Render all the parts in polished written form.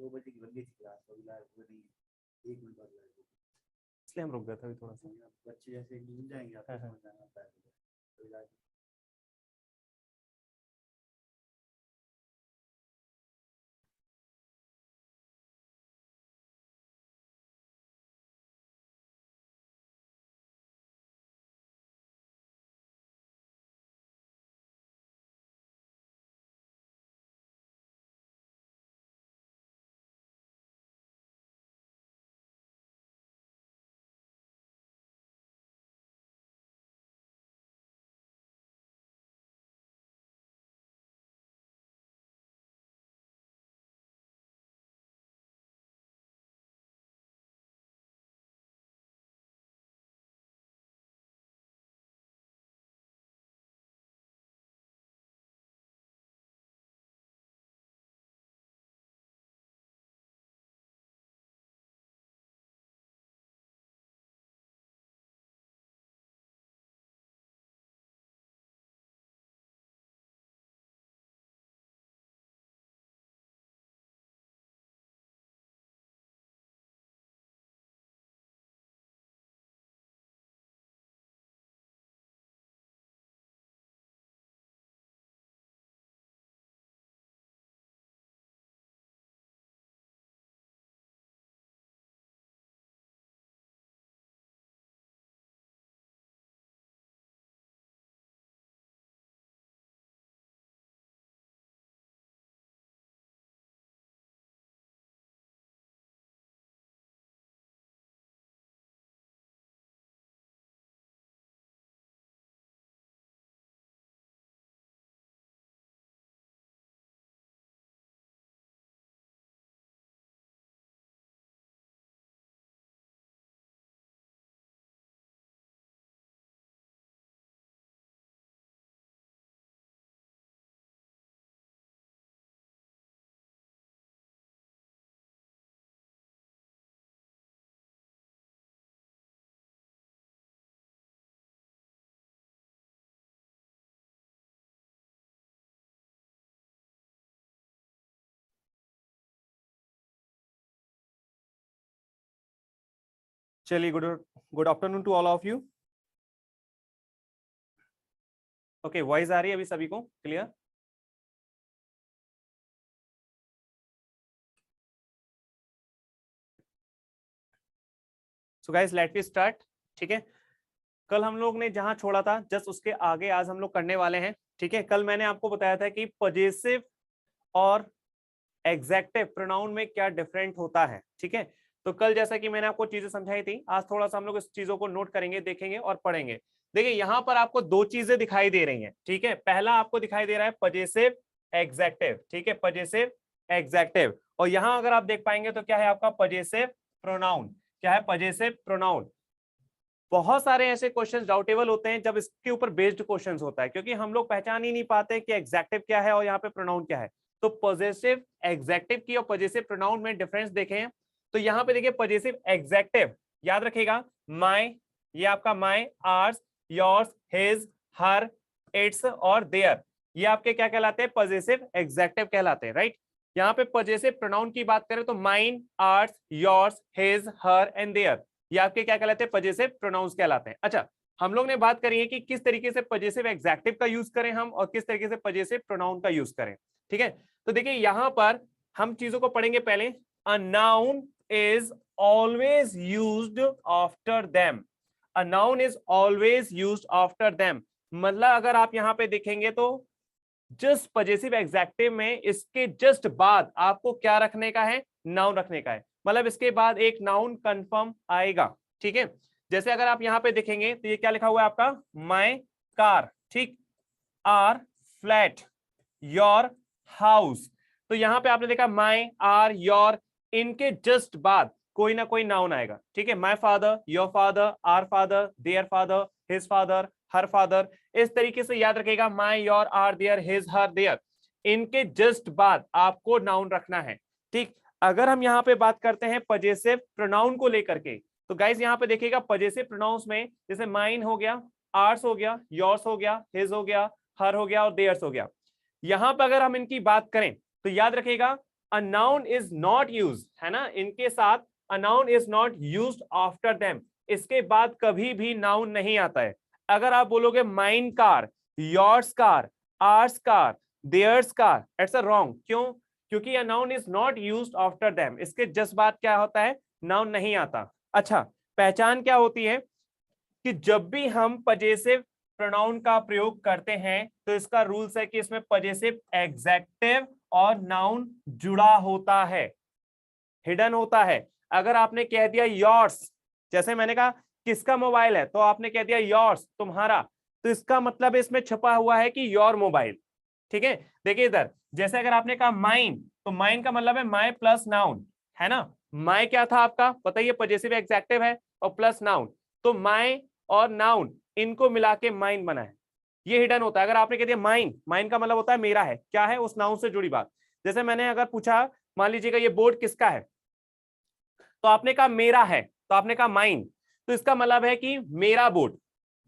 2 बजे की बन गई थी क्लास, तो अगला वो नहीं 1 मिनट बाद लाएगा, इसलिए हम रुक गए थे अभी थोड़ा सा। बच्चे जैसे मिल जाएंगे आपको समझ आना होता है तो इलाज। चलिए, good afternoon to all of you. Okay, voice आ रही है अभी सभी को clear? So guys let me start. ठीक है, कल हम लोग ने जहां छोड़ा था जस्ट उसके आगे आज हम लोग करने वाले हैं। ठीक है, कल मैंने आपको बताया था कि पजेसिव और एग्जेक्टिव प्रोनाउन में क्या डिफरेंट होता है। ठीक है, तो कल जैसा कि मैंने आपको चीजें समझाई थी, आज थोड़ा सा हम लोग इस चीजों को नोट करेंगे, देखेंगे और पढ़ेंगे। देखिए यहाँ पर आपको दो चीजें दिखाई दे रही हैं। ठीक है, पहला आपको दिखाई दे रहा है पजेसिव एग्जेक्टिव। ठीक है, पजेसिव एग्जेक्टिव। और यहां अगर आप देख पाएंगे तो क्या है आपका पजेसिव प्रोनाउन। क्या है? Possessive pronoun. बहुत सारे ऐसे क्वेश्चंस डाउटेबल होते हैं जब इसके ऊपर बेस्ड क्वेश्चंस होता है, क्योंकि हम लोग पहचान ही नहीं पाते कि एग्जेक्टिव क्या है और यहाँ पे प्रोनाउन क्या है। तो पॉजिटिव एग्जेक्टिव की और पॉजिटिव प्रोनाउन में डिफरेंस देखें तो यहाँ पे देखिए पॉजिटिव एग्जेक्टिव याद रखिएगा, माय, ये आपका my, ours, yours, his, her, its और देयर, ये आपके क्या कहलाते हैं? पॉजिटिव एग्जेक्टिव कहलाते हैं, राइट। यहाँ पे पॉजिटिव प्रोनाउन की बात करें तो mine, ours, yours, his, her and their, ये आपके क्या कहलाते हैं? पजेसिव प्रोनाउंस कहलाते हैं। अच्छा, हम लोग ने बात करी है कि किस तरीके से पजेसिव एग्जेक्टिव का यूज करें हम और किस तरीके से पजेसिव प्रोनाउन का यूज करें। ठीक है, तो देखिए यहां पर हम चीजों को पढ़ेंगे पहले। A noun is always used after them. A noun is always used after them, मतलब अगर आप यहां पे देखेंगे तो जस्ट पजेसिव एग्जेक्टिव में इसके जस्ट बाद आपको क्या रखने का है? नाउन रखने का है, मतलब इसके बाद एक नाउन कंफर्म आएगा। ठीक है, जैसे अगर आप यहां पे देखेंगे तो ये क्या लिखा हुआ है आपका? माय कार, ठीक, आर फ्लैट, योर हाउस। तो यहां पे आपने देखा माय, आर, योर, इनके जस्ट बाद कोई ना कोई नाउन आएगा। ठीक है, my father, your father, our father, their father, his father, her father, इस तरीके से याद रखेगा my, your, our, their, his, her, their, इनके जस्ट बाद आपको नाउन रखना है। ठीक, अगर हम यहाँ पे बात करते हैं पजेसिव प्रोनाउन को लेकर के तो गाइस यहाँ पे देखिएगा पजेसिव प्रोनाउंस में जैसे माइन हो गया, आर्स हो गया, योर्स हो गया, हिज हो गया, हर हो गया और देयर्स हो गया। यहां पर अगर हम इनकी बात करें तो याद रखिएगा a noun is not used, है ना, इनके साथ a noun is not used after them, इसके बाद कभी भी नाउन नहीं आता है। अगर आप बोलोगे mine car, yours car, ours car, theirs car, it's a wrong. क्यों? क्योंकि a noun is not used after them, इसके जस्ट बाद क्या होता है, नाउन नहीं आता। अच्छा, पहचान क्या होती है कि जब भी हम पजेसिव प्रोनाउन का प्रयोग करते हैं तो इसका रूल्स है कि इसमें पजेसिव एग्जेक्टिव और नाउन जुड़ा होता है, हिडन होता है। अगर आपने कह दिया योर्स, जैसे मैंने कहा किसका मोबाइल है, तो आपने कह दिया योर्स, तुम्हारा, तो इसका मतलब इसमें छुपा हुआ है कि योर मोबाइल। ठीक है, देखिए इधर, जैसे अगर आपने कहा माइन, तो माइन का मतलब है माई प्लस नाउन, है ना। माई क्या था आपका, बताइए, पजेसिव एग्जेक्टिव है और प्लस नाउन, तो माई और नाउन इनको मिला के माइन बना है, ये हिडन होता है। अगर आपने कह दिया माइन, माइन का मतलब होता है मेरा है, क्या है, उस नाउन से जुड़ी बात। जैसे मैंने अगर पूछा, मान लीजिएगा ये बोर्ड किसका है, तो आपने कहा मेरा है, तो आपने कहा माइन, तो इसका मतलब है कि मेरा बोर्ड,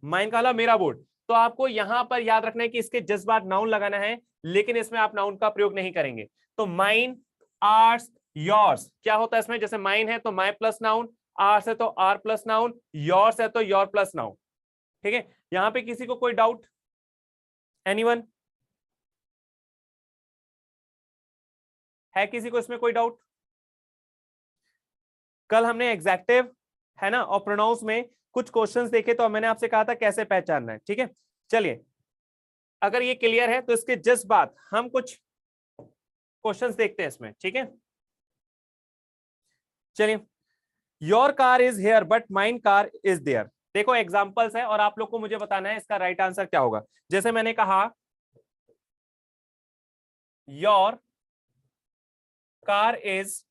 माइन का मतलब मेरा बोर्ड। तो आपको यहां पर याद रखना है कि इसके जस्ट बाद नाउन लगाना है, लेकिन इसमें आप नाउन का प्रयोग नहीं करेंगे। तो माइन, आर्स, योर्स, क्या होता है इसमें, जैसे माइन है तो माई प्लस नाउन, आर्स है तो आर प्लस नाउन, योर्स है तो योर प्लस नाउन। ठीक है, यहां पे किसी को कोई डाउट, एनीवन, है किसी को इसमें कोई डाउट? कल हमने एग्जेक्टिव, है ना, और प्रोनाउंस में कुछ क्वेश्चंस देखे, तो मैंने आपसे कहा था कैसे पहचानना है। ठीक है, चलिए, अगर ये क्लियर है तो इसके जस्ट बाद हम कुछ क्वेश्चंस देखते हैं इसमें। ठीक है, चलिए, your car is here but mine car is there. देखो एग्जांपल्स है और आप लोग को मुझे बताना है इसका राइट आंसर क्या होगा। जैसे मैंने कहा your car is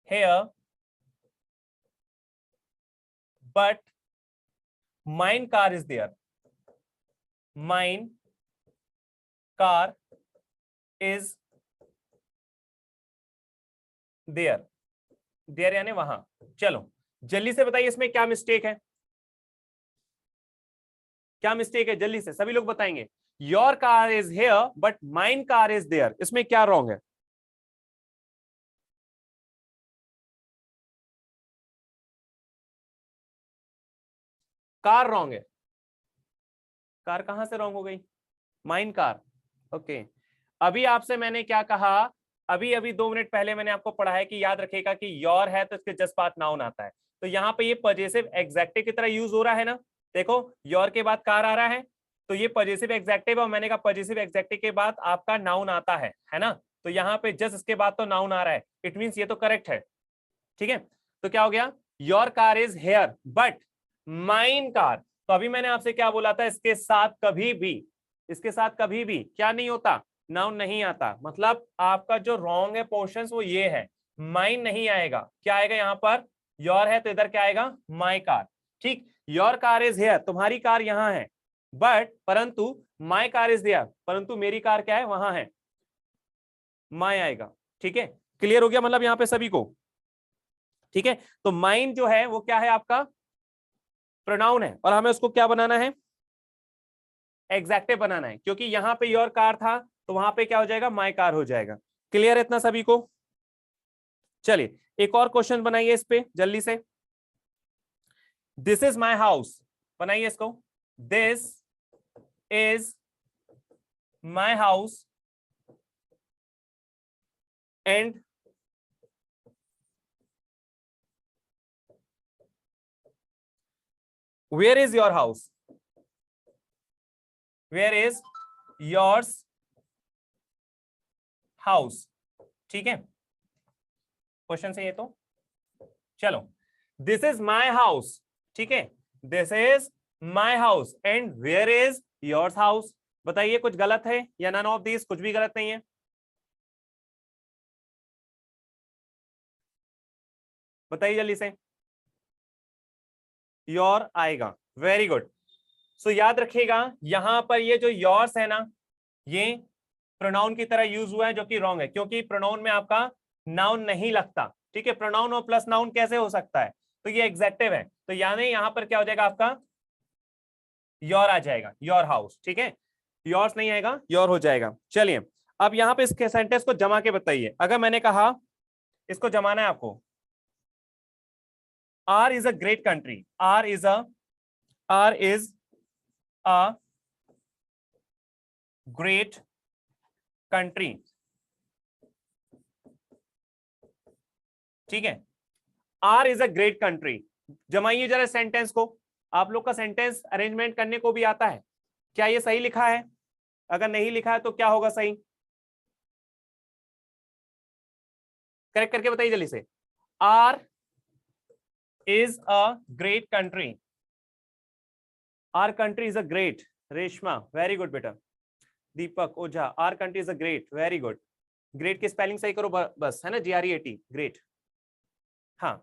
here but mine car is there, mine car is there, there यानी वहां। चलो जल्दी से बताइए इसमें क्या मिस्टेक है, क्या मिस्टेक है, जल्दी से सभी लोग बताएंगे। Your car is here but mine car is there, इसमें क्या रॉन्ग है? कार रॉन्ग है, कार कहां से रॉन्ग हो गई, माइन कार। ओके, अभी आपसे मैंने क्या कहा, अभी अभी 2 मिनट पहले मैंने आपको पढ़ा है कि याद रखेगा कि योर है तो इसके जस्ट बाद नाउन आता है। तो यहाँ पे ये पजेसिव एग्जेक्टिव की तरह यूज हो रहा है ना, देखो योर के बाद कार आ रहा है, तो ये पजेसिव एग्जेक्टिव, और मैंने कहा पजेसिव एग्जेक्टिव के बाद आपका नाउन आता है ना, तो यहाँ पे जस्ट इसके बाद तो नाउन आ रहा है, इट मीन्स ये तो करेक्ट है। ठीक है, तो क्या हो गया, your car is here but mine car. तो अभी मैंने आपसे क्या बोला था, इसके साथ कभी भी, इसके साथ कभी भी क्या नहीं होता, नाउन नहीं आता। मतलब आपका जो रॉन्ग है पोर्शन वो ये है, माइन नहीं आएगा, क्या आएगा यहाँ पर, योर है तो इधर क्या आएगा, माई कार। ठीक, योर कार इज हेयर, तुम्हारी कार यहाँ है, बट परंतु माई कार इज देयर, परंतु मेरी कार क्या है, वहां है, माई आएगा। ठीक है, क्लियर हो गया मतलब यहाँ पे सभी को? ठीक है, तो माइन जो है वो क्या है आपका, प्रोनाउन है, और हमें उसको क्या बनाना है, एग्जेक्टिव बनाना है, क्योंकि यहां पे योर कार था तो वहां पे क्या हो जाएगा, माई कार हो जाएगा। क्लियर है इतना सभी को? चलिए एक और क्वेश्चन बनाइए इस पे जल्दी से। दिस इज माई हाउस, बनाइए इसको, this is my house and where is your house, where is yours house. ठीक है, क्वेश्चन से ये तो, चलो, दिस इज माई हाउस, ठीक है, this is my house and where is yours house. बताइए कुछ गलत है या नन ऑफ दिस, कुछ भी गलत नहीं है? बताइए जल्दी से, योर आएगा, वेरी गुड। सो याद रखिएगा यहां पर ये जो योर्स है ना, ये प्रोनाउन की तरह यूज हुआ है, जो कि रॉन्ग है, क्योंकि प्रोनाउन में आपका नाउन नहीं लगता। ठीक है, प्रोनाउन और प्लस नाउन कैसे हो सकता है, तो ये एग्जेक्टिव है, तो यानी यहां पर क्या हो जाएगा आपका, योर आ जाएगा, योर हाउस। ठीक है, योर्स नहीं आएगा, योर हो जाएगा। चलिए अब यहां पे इस सेंटेंस को जमा के बताइए। अगर मैंने कहा इसको जमाना है आपको, our is a great country, our is a great country, ठीक है, our is a great country. जमाइए जरा सेंटेंस को। आप लोग का सेंटेंस अरेंजमेंट करने को भी आता है, क्या ये सही लिखा है? अगर नहीं लिखा है तो क्या होगा सही, करेक्ट करके बताइए जल्दी से। Our is a great country, our country is a great. Reshma very good बेटा। Deepak Ojha, our country is a great, very good. Great की स्पेलिंग सही करो बस, है ना, GREAT, ग्रेट। हाँ,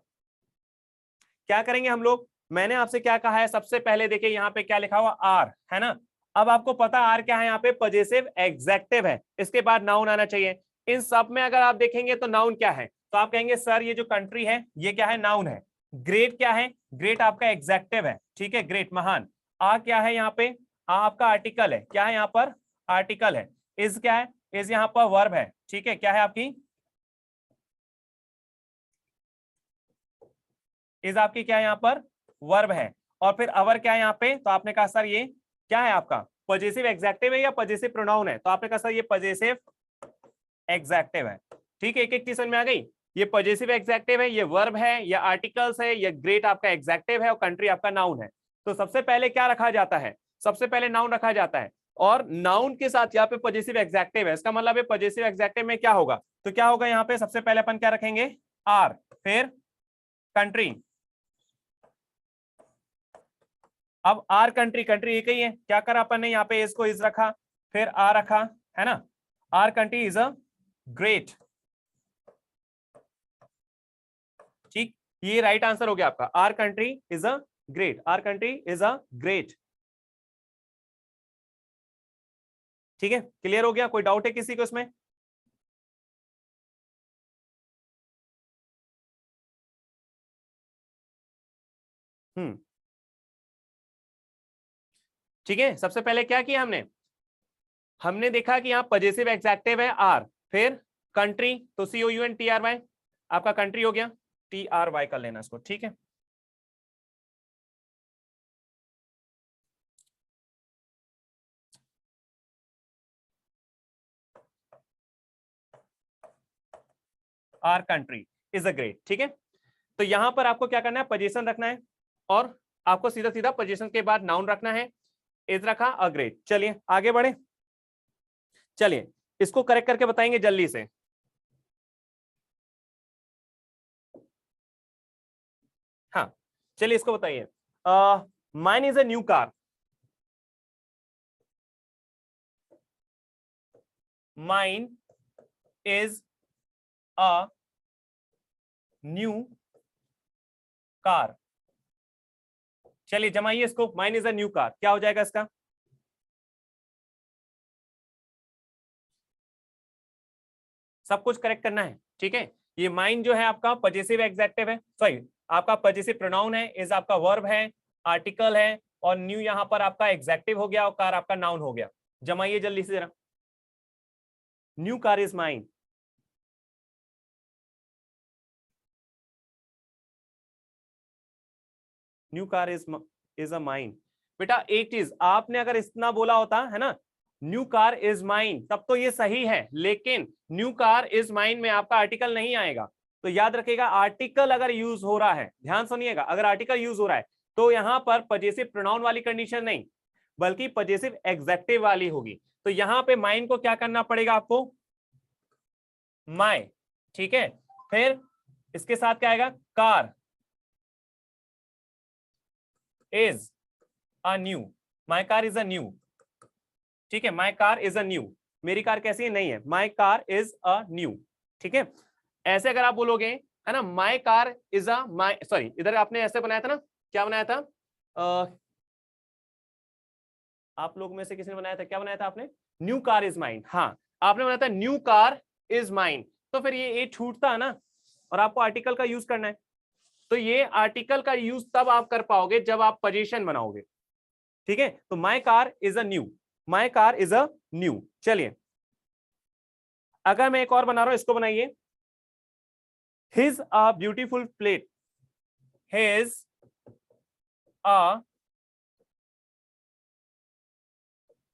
क्या करेंगे हम लोग, मैंने आपसे क्या कहा है, सबसे पहले देखिए यहाँ पे क्या लिखा हुआ, आर, है ना। अब आपको पता आर क्या है, यहाँ पे पजेसिव एग्जेक्टिव है, इसके बाद नाउन आना चाहिए। इन सब में अगर आप देखेंगे तो नाउन क्या है, तो आप कहेंगे सर ये जो कंट्री है ये क्या है, नाउन है। ग्रेट क्या है, ग्रेट आपका एग्जेक्टिव है, ठीक है, ग्रेट, महान। आ क्या है यहाँ पे, आ आपका आर्टिकल है, क्या है यहाँ पर, आर्टिकल है। इज क्या है, इज यहाँ पर वर्ब है, ठीक है, क्या है आपकी, इज आपकी क्या है यहाँ पर, वर्ब है। और फिर अवर क्या है यहाँ पे, तो आपने कहा सर ये क्या है आपका, पजेसिव एग्जेक्टिव है या पजेसिव प्रोनाउन है, तो आपने कहा सर ये पजेसिव एग्जेक्टिव है, ठीक है। एक एक चीज समझ में आ गई, ये पजेसिव एग्जेक्टिव है, ये वर्ब है, या आर्टिकल्स है, या ग्रेट आपका एग्जेक्टिव है, और कंट्री आपका नाउन है। तो सबसे पहले क्या रखा जाता है, सबसे पहले नाउन रखा जाता है, और नाउन के साथ यहाँ पे पजेसिव एग्जेक्टिव है, इसका मतलब पजेसिव एग्जेक्टिव में क्या होगा, तो क्या होगा यहाँ पे, सबसे पहले अपन क्या रखेंगे, आर, फिर कंट्री। अब आर कंट्री, कंट्री एक ही है, क्या करा अपन ने यहाँ पे, इसको इज रखा, फिर आ रखा, है ना, are country is a great, ठीक, ये राइट आंसर हो गया आपका, are country is a great, are country is a great, ठीक है, क्लियर हो गया, कोई डाउट है किसी को इसमें? ठीक है, सबसे पहले क्या किया हमने, हमने देखा कि यहाँ पजेसिव एग्जेक्टिव है आर, फिर कंट्री, तो COUNTRY आपका कंट्री हो गया, TRY कर लेना इसको, ठीक है। Are country is a great, ठीक है। तो यहां पर आपको क्या करना है, पोजीशन रखना है, और आपको सीधा सीधा पोजीशन के बाद नाउन रखना है, इज रखा, अ ग्रेट। चलिए आगे बढ़े, चलिए इसको करेक्ट करके बताएंगे जल्दी से। हाँ, चलिए इसको बताइए, mine is a new car, mine is a new car. चलिए जमाइए इसको, mine is a new car, क्या हो जाएगा इसका, सब कुछ करेक्ट करना है, ठीक है। ये माइन जो है आपका पजेसिव एग्जेक्टिव है, सॉरी आपका पजेसिव प्रोनाउन है, इज आपका वर्ब है, आर्टिकल है, और न्यू यहां पर आपका एग्जेक्टिव हो गया, और कार आपका नाउन हो गया। जमाइए जल्दी से जरा, new car is mine, new car is a mine. बेटा एक चीज आपने अगर इतना बोला होता है ना, न्यू कार इज माइन, तब तो ये सही है, लेकिन न्यू कार इज माइन में आपका आर्टिकल नहीं आएगा। तो याद रखिएगा, आर्टिकल अगर यूज हो रहा है, ध्यान सुनिएगा, अगर आर्टिकल यूज हो रहा है तो यहां पर पजेसिव प्रोनाउन वाली कंडीशन नहीं, बल्कि पजेसिव एग्जेक्टिव वाली होगी। तो यहां पे माइन को क्या करना पड़ेगा आपको, माय, ठीक है। फिर इसके साथ क्या आएगा, car is a new, my car is a new, ठीक है, my car is a new, मेरी कार कैसी है, नहीं है, my car is a new, ठीक है। ऐसे अगर आप बोलोगे, है ना, my car is a, my, sorry इधर आपने ऐसे बनाया था ना, क्या बनाया था, आप लोग में से किसी ने बनाया था, क्या बनाया था आपने, न्यू कार इज माइन, हाँ आपने बनाया था न्यू कार इज माइन, तो फिर ये छूटता है ना, और आपको आर्टिकल का यूज करना है। तो ये आर्टिकल का यूज तब आप कर पाओगे जब आप पोजीशन बनाओगे, ठीक है। तो my car is a new, my car is a new. चलिए अगर मैं एक और बना रहा हूं, इसको बनाइए, his a beautiful plate, his a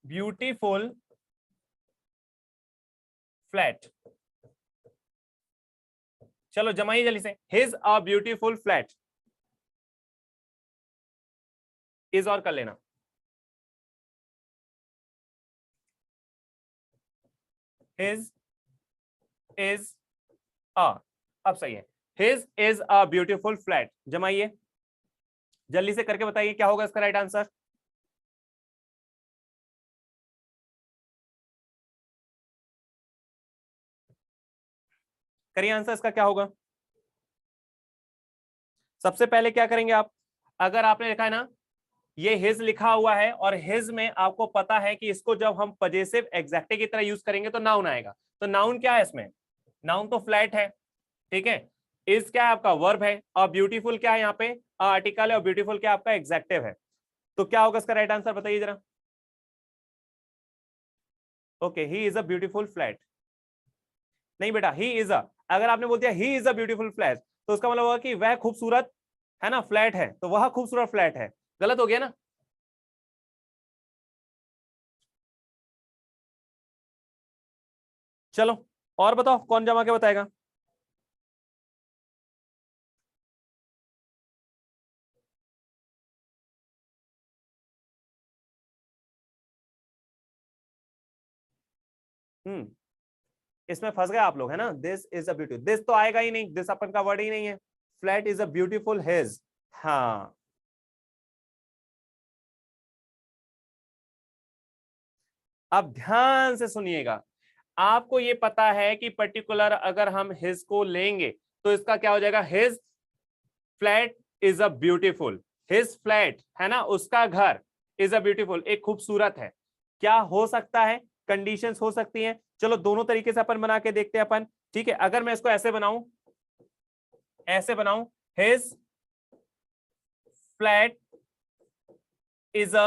beautiful flat. चलो जमाइए जल्दी से, his a beautiful flat, is और कर लेना, हिज इज अ, अब सही है, his is a beautiful flat, जमाइए जल्दी से करके बताइए क्या होगा इसका राइट आंसर। करिए आंसर इसका क्या होगा। सबसे पहले क्या करेंगे आप, अगर आपने लिखा है ना ये हिज लिखा हुआ है और हिज में आपको पता है कि इसको जब हम पजेसिव एग्जैक्टिव की तरह यूज करेंगे तो नाउन आएगा, तो नाउन क्या है इसमें, नाउन तो फ्लैट है, ठीक है। इज क्या है आपका वर्ब है, और ब्यूटीफुल क्या है यहाँ पे आर्टिकल है, और ब्यूटीफुल क्या आपका एग्जैक्टिव है, तो क्या होगा इसका राइट आंसर बताइए जरा। Okay, he is a beautiful flat, नहीं बेटा ही इज अ, अगर आपने बोल दिया he is a beautiful flat तो उसका मतलब होगा कि वह खूबसूरत है ना, फ्लैट है, तो वह खूबसूरत फ्लैट है, गलत हो गया ना। चलो और बताओ कौन जमा के बताएगा। इसमें फंस गए आप लोग है ना, this is a beauty, this तो आएगा ही नहीं, दिस अपन का वर्ड ही नहीं है, flat is a beautiful his. हाँ, अब ध्यान से सुनिएगा, आपको ये पता है कि पर्टिकुलर अगर हम हिज को लेंगे तो इसका क्या हो जाएगा, his flat is a beautiful, his flat है ना, उसका घर इज अ ब्यूटीफुल, एक खूबसूरत है। क्या हो सकता है, कंडीशंस हो सकती हैं, चलो दोनों तरीके से अपन बना के देखते हैं अपन, ठीक है। अगर मैं इसको ऐसे बनाऊं, ऐसे बनाऊं, his flat is a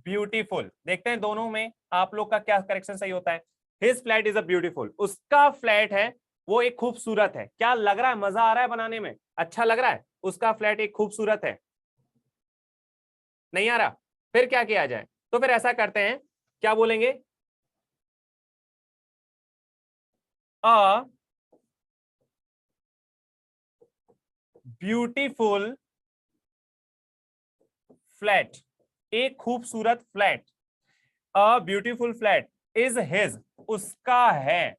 beautiful, देखते हैं दोनों में आप लोग का क्या करेक्शन सही होता है। His flat is a beautiful, उसका फ्लैट है वो एक खूबसूरत है, क्या लग रहा है, मजा आ रहा है बनाने में, अच्छा लग रहा है, उसका फ्लैट एक खूबसूरत है, नहीं आ रहा, फिर क्या किया जाए, तो फिर ऐसा करते हैं, क्या बोलेंगे, अ ब्यूटीफुल फ्लैट, एक खूबसूरत flat, a beautiful flat is his, उसका है,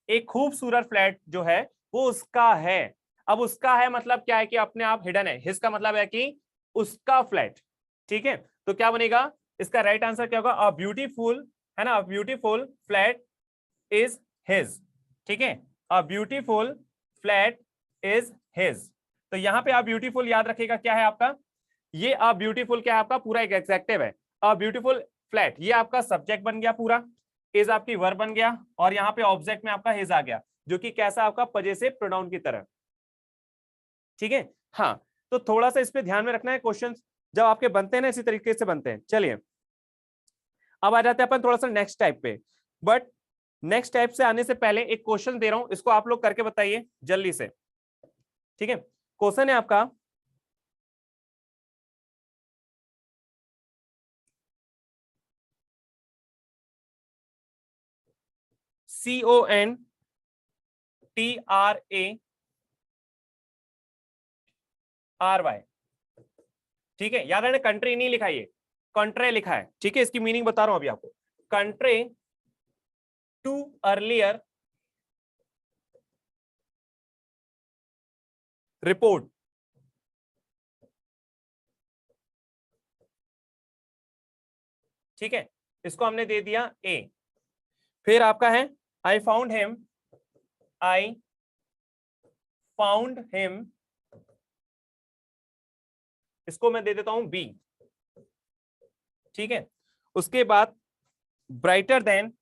एक खूबसूरत फ्लैट जो है वो उसका है। अब उसका है मतलब क्या है कि अपने आप हिडन है, हिज का मतलब है कि उसका फ्लैट, ठीक है। तो क्या बनेगा इसका राइट आंसर क्या होगा, अ ब्यूटीफुल है ना, ब्यूटीफुल फ्लैट इज हिज, ठीक है, अ ब्यूटीफुल फ्लैट इज हिज। तो यहां पे आप ब्यूटीफुल याद रखिएगा क्या है आपका, ये अ ब्यूटीफुल क्या है आपका पूरा एक एग्जेक्टिव है, अ ब्यूटीफुल फ्लैट ये आपका सब्जेक्ट बन गया पूरा, इज आपकी वर्ब बन गया, और यहाँ पे ऑब्जेक्ट में आपका हिज आ गया, जो कि कैसा आपका पजेसिव प्रोनाउन की तरह, ठीक है। हाँ, तो थोड़ा सा इस पे ध्यान में रखना है, क्वेश्चन जब आपके बनते हैं ना इसी तरीके से बनते हैं। चलिए अब आ जाते हैं अपन थोड़ा सा नेक्स्ट टाइप पे, बट नेक्स्ट टाइप से आने से पहले एक क्वेश्चन दे रहा हूं, इसको आप लोग करके बताइए जल्दी से, ठीक है। क्वेश्चन है आपका, CONTRARY, ठीक है, याद है कंट्री नहीं लिखा, ये कंट्रे लिखा है, ठीक है। इसकी मीनिंग बता रहा हूं अभी आपको, कंट्रे टू अर्लियर रिपोर्ट, ठीक है, इसको हमने दे दिया ए। फिर आपका है आई फाउंड हिम, आई फाउंड हिम, इसको मैं दे देता हूं बी, ठीक है। उसके बाद brighter than,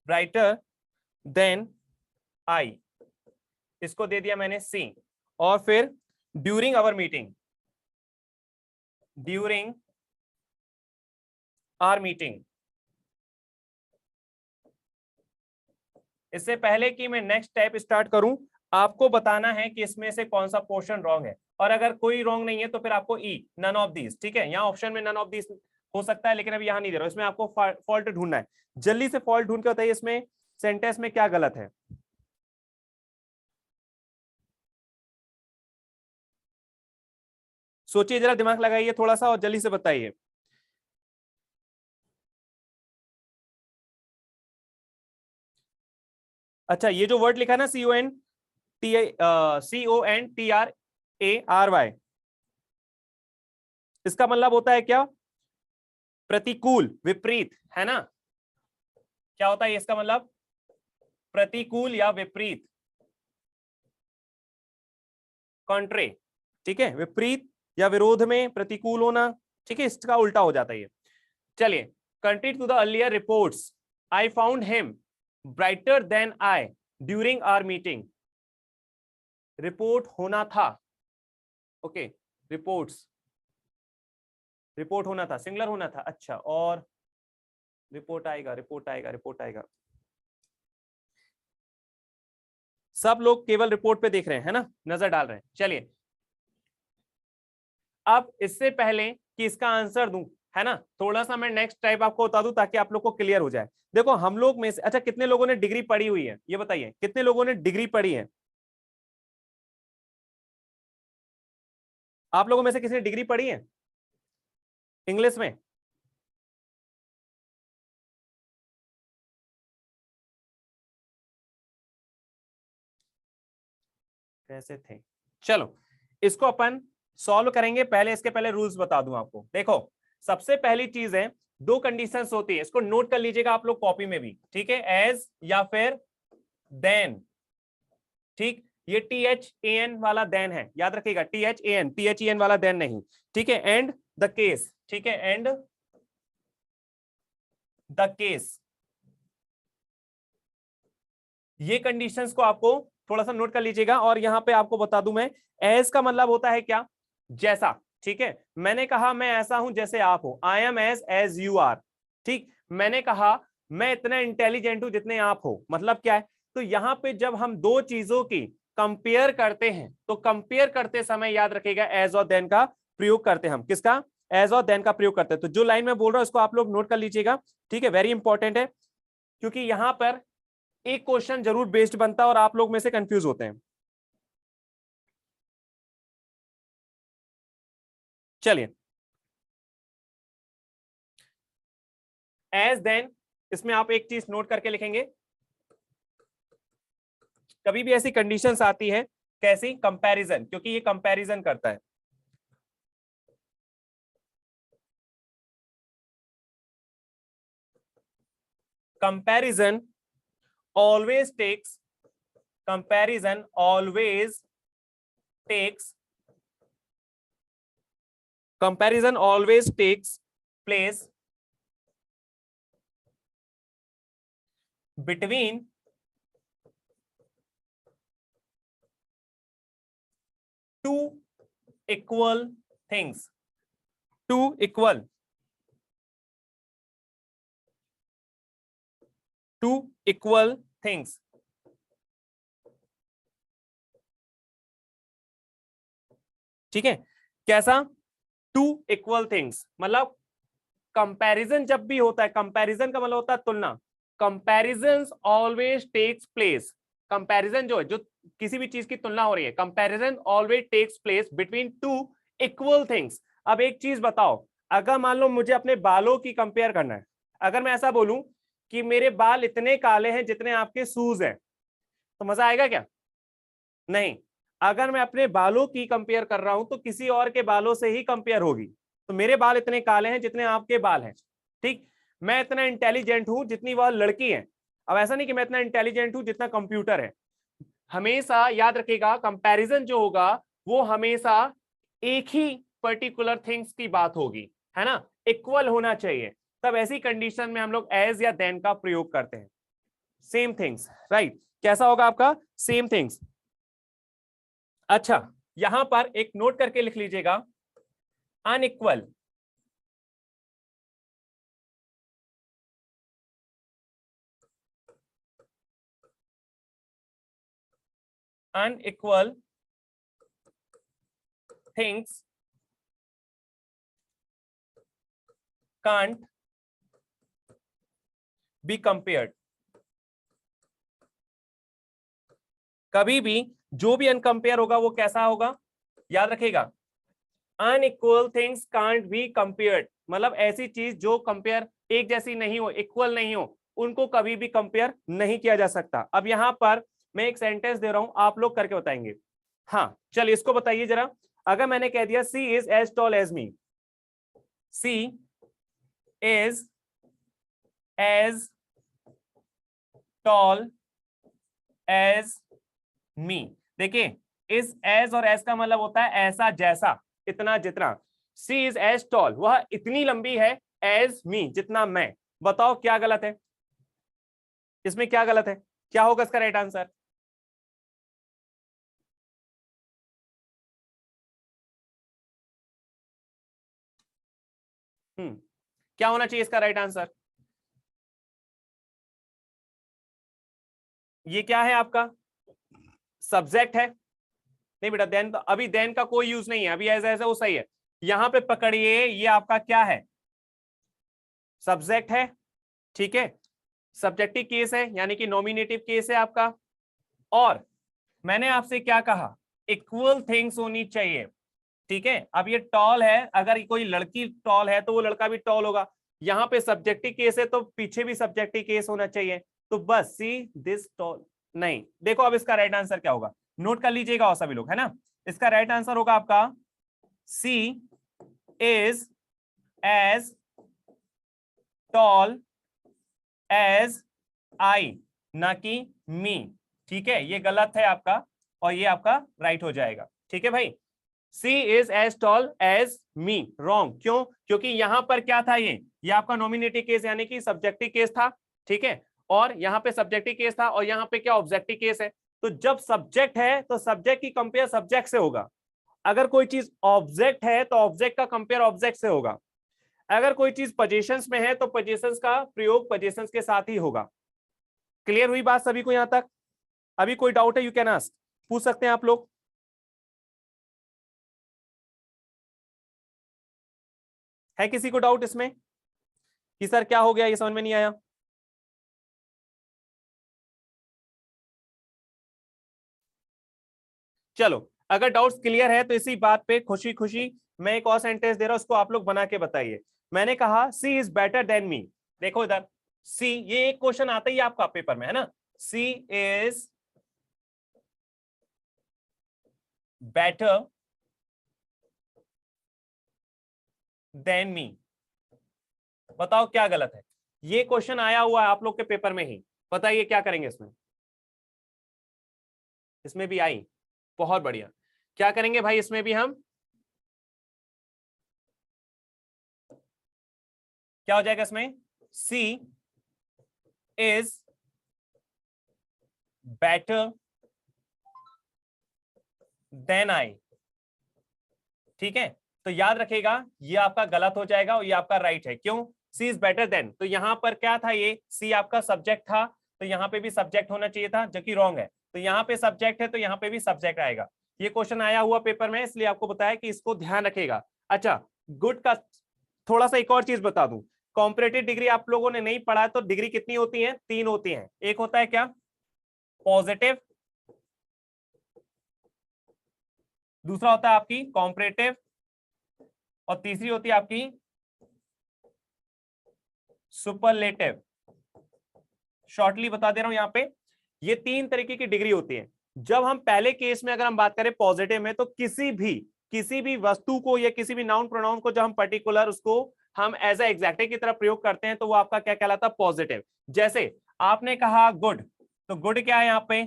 brighter than I, इसको दे दिया मैंने सी। और फिर during our meeting, during our meeting. इससे पहले कि मैं नेक्स्ट स्टेप स्टार्ट करूं, आपको बताना है कि इसमें से कौन सा पोर्शन रॉन्ग है, और अगर कोई रॉन्ग नहीं है तो फिर आपको ई, नन ऑफ दीज, ठीक है। यहाँ ऑप्शन में नन ऑफ दीज हो सकता है, लेकिन अभी यहाँ नहीं दे रहा, इसमें आपको फॉल्ट ढूंढना है। जल्दी से फॉल्ट ढूंढ के बताइए इसमें सेंटेंस में क्या गलत है। सोचिए जरा, दिमाग लगाइए थोड़ा सा और जल्दी से बताइए। अच्छा, ये जो वर्ड लिखा है ना, CONTRARY, इसका मतलब होता है क्या? प्रतिकूल, विपरीत, है ना। क्या होता है इसका मतलब? प्रतिकूल या विपरीत, कॉन्ट्रे, ठीक है। विपरीत या विरोध में, प्रतिकूल होना, ठीक है, इसका उल्टा हो जाता है ये। चलिए, country to the earlier reports, I found him brighter than I during our meeting. Report होना था, ओके, रिपोर्ट्स, रिपोर्ट होना था, सिंगुलर होना था। अच्छा, और रिपोर्ट आएगा, रिपोर्ट आएगा, रिपोर्ट आएगा। सब लोग केवल रिपोर्ट पे देख रहे हैं ना, नजर डाल रहे हैं। चलिए, अब इससे पहले कि इसका आंसर दूं, है ना, थोड़ा सा मैं नेक्स्ट टाइप आपको बता दूं ताकि आप लोग को क्लियर हो जाए। देखो, हम लोग में से, अच्छा, कितने लोगों ने डिग्री पढ़ी हुई है, ये बताइए, कितने लोगों ने डिग्री पढ़ी है? आप लोगों में से किसी ने डिग्री पढ़ी है इंग्लिश में? कैसे थे? चलो, इसको अपन सॉल्व करेंगे। पहले इसके पहले रूल्स बता दूं आपको। देखो, सबसे पहली चीज है, दो कंडीशंस होती है, इसको नोट कर लीजिएगा आप लोग कॉपी में भी, ठीक है। एज या फिर देन, ठीक। ये THAN वाला देन है, याद रखिएगा, THAN वाला देन नहीं, ठीक है। एंड द केस, ठीक है, एंड द केस, ये कंडीशंस को आपको थोड़ा सा नोट कर लीजिएगा। और यहां पे आपको बता दूं मैं, एज का मतलब होता है क्या? जैसा, ठीक है। मैंने कहा मैं ऐसा हूं जैसे आप हो, I am as you are, ठीक। मैंने कहा मैं इतना इंटेलिजेंट हूं जितने आप हो, मतलब क्या है? तो यहां पे जब हम दो चीजों की कंपेयर करते हैं, तो कंपेयर करते समय याद रखिएगा एज और देन का प्रयोग करते हैं हम। किसका? एज और देन का प्रयोग करते हैं। तो जो लाइन में बोल रहा हूं उसको आप लोग नोट कर लीजिएगा, ठीक है, वेरी इंपॉर्टेंट है, क्योंकि यहां पर एक क्वेश्चन जरूर बेस्ड बनता है और आप लोग में से कंफ्यूज होते हैं। चलिए, एज देन, इसमें आप एक चीज नोट करके लिखेंगे, कभी भी ऐसी कंडीशंस आती है, कैसी? कंपैरिजन, क्योंकि ये कंपैरिजन करता है। Comparison always takes, comparison always takes, comparison always takes place between two equal things, two equal, two equal things, ठीक है। कैसा? टू इक्वल थिंग्स मतलब कंपैरिजन जब भी होता है, कंपैरिजन का मतलब होता है तुलना। Comparison always takes place, comparison जो है, जो किसी भी चीज की तुलना हो रही है, comparison always takes place between two equal things. अब एक चीज बताओ, अगर मान लो मुझे अपने बालों की कंपेयर करना है, अगर मैं ऐसा बोलूं कि मेरे बाल इतने काले हैं जितने आपके शूज हैं, तो मजा आएगा क्या? नहीं। अगर मैं अपने बालों की कंपेयर कर रहा हूं तो किसी और के बालों से ही कंपेयर होगी। तो मेरे बाल इतने काले हैं जितने आपके बाल हैं, ठीक। मैं इतना इंटेलिजेंट हूं जितनी वह लड़की है। अब ऐसा नहीं कि मैं इतना इंटेलिजेंट हूं जितना कंप्यूटर है। हमेशा याद रखिएगा, कंपैरिजन जो होगा वो हमेशा एक ही पर्टिकुलर थिंग्स की बात होगी, है ना, इक्वल होना चाहिए। तब ऐसी कंडीशन में हम लोग एज या देन का प्रयोग करते हैं। Same things, right. कैसा होगा आपका? Same things. अच्छा, यहां पर एक नोट करके लिख लीजिएगा, unequal unequal things can't be compared। कभी भी जो भी अनकंपेयर होगा वो कैसा होगा, याद रखिएगा, unequal things can't be compared, मतलब ऐसी चीज जो कंपेयर एक जैसी नहीं हो, इक्वल नहीं हो, उनको कभी भी कंपेयर नहीं किया जा सकता। अब यहां पर मैं एक सेंटेंस दे रहा हूं, आप लोग करके बताएंगे। हाँ चलिए इसको बताइए जरा, अगर मैंने कह दिया she is as tall as me, she is as tall as me, देखिए इज एज और एज का मतलब होता है ऐसा जैसा, इतना जितना। सी इज एज टॉल, वह इतनी लंबी है, एज मी जितना मैं। बताओ क्या गलत है इसमें, क्या गलत है, क्या होगा इसका राइट आंसर? क्या होना चाहिए इसका राइट आंसर? ये क्या है आपका, सब्जेक्ट है। नहीं बेटा देन, तो अभी देन का कोई यूज नहीं है, अभी ऐसा ऐसा वो सही है। यहां पे पकड़िए, ये आपका क्या है, सब्जेक्ट है, ठीक है, सब्जेक्टिव केस है, यानी कि नॉमिनेटिव केस है आपका। और मैंने आपसे क्या कहा, इक्वल थिंग्स होनी चाहिए, ठीक है। अब ये टॉल है, अगर कोई लड़की टॉल है तो वो लड़का भी टॉल होगा। यहाँ पे सब्जेक्टिव केस है तो पीछे भी सब्जेक्टिव केस होना चाहिए। तो बस सी दिस टॉल, नहीं देखो अब इसका राइट आंसर क्या होगा, नोट कर लीजिएगा और सभी लोग, है ना। इसका राइट आंसर होगा आपका she is as tall as I, ना कि मी, ठीक है। ये गलत है आपका और ये आपका राइट हो जाएगा, ठीक है भाई। She is as tall as me, wrong, क्यों? क्योंकि यहां पर क्या था, ये आपका नॉमिनेटिव केस यानी कि सब्जेक्टिव केस था, ठीक है। और यहाँ पे सब्जेक्टिव केस था और यहाँ पे क्या ऑब्जेक्टिव केस है। तो जब सब्जेक्ट है तो सब्जेक्ट की कंपेयर सब्जेक्ट से होगा, अगर कोई चीज ऑब्जेक्ट है तो ऑब्जेक्ट का कंपेयर ऑब्जेक्ट से होगा, अगर कोई चीज पोजीशंस में है तो पोजीशंस का प्रयोग पोजीशंस के साथ ही होगा। क्लियर हुई बात सभी को यहां तक? अभी कोई डाउट है यू कैन आस्क, पूछ सकते हैं आप लोग। है किसी को डाउट इसमें कि सर क्या हो गया, ये समझ में नहीं आया? चलो अगर डाउट्स क्लियर है तो इसी बात पे खुशी खुशी मैं एक और सेंटेंस दे रहा हूं, उसको आप लोग बना के बताइए। मैंने कहा she is better than me, देखो इधर सी, ये एक क्वेश्चन आता ही आपका पेपर में, है ना। सी इज बेटर देन मी, बताओ क्या गलत है? ये क्वेश्चन आया हुआ है आप लोग के पेपर में ही, बताइए क्या करेंगे इसमें? इसमें भी आई, बहुत बढ़िया। क्या करेंगे भाई इसमें भी हम, क्या हो जाएगा इसमें, सी इज बेटर देन आई, ठीक है। तो याद रखेगा ये आपका गलत हो जाएगा और ये आपका राइट है, क्यों? सी इज बेटर देन, तो यहां पर क्या था, ये सी आपका सब्जेक्ट था, तो यहां पे भी सब्जेक्ट होना चाहिए था, जो कि रॉन्ग है। तो यहाँ पे सब्जेक्ट है तो यहाँ पे भी सब्जेक्ट आएगा। ये क्वेश्चन आया हुआ पेपर में, इसलिए आपको बताया कि इसको ध्यान रखेगा। अच्छा गुड का थोड़ा सा एक और चीज बता दूं, कॉम्परेटिव डिग्री आप लोगों ने नहीं पढ़ा है तो डिग्री कितनी होती है, 3 होती है। एक होता है क्या, पॉजिटिव, दूसरा होता है आपकी कॉम्परेटिव, और तीसरी होती है आपकी सुपरलेटिव। शॉर्टली बता दे रहा हूं यहाँ पे, ये 3 तरीके की डिग्री होती है। जब हम पहले केस में अगर हम बात करें पॉजिटिव में, तो किसी भी वस्तु को या किसी भी नाउन प्रोनाउन को जब हम पर्टिकुलर उसको हम एज ए एग्जैक्टिव की तरह प्रयोग करते हैं तो वो आपका क्या कहलाता है, पॉजिटिव। जैसे आपने कहा गुड, तो गुड क्या है यहाँ पे,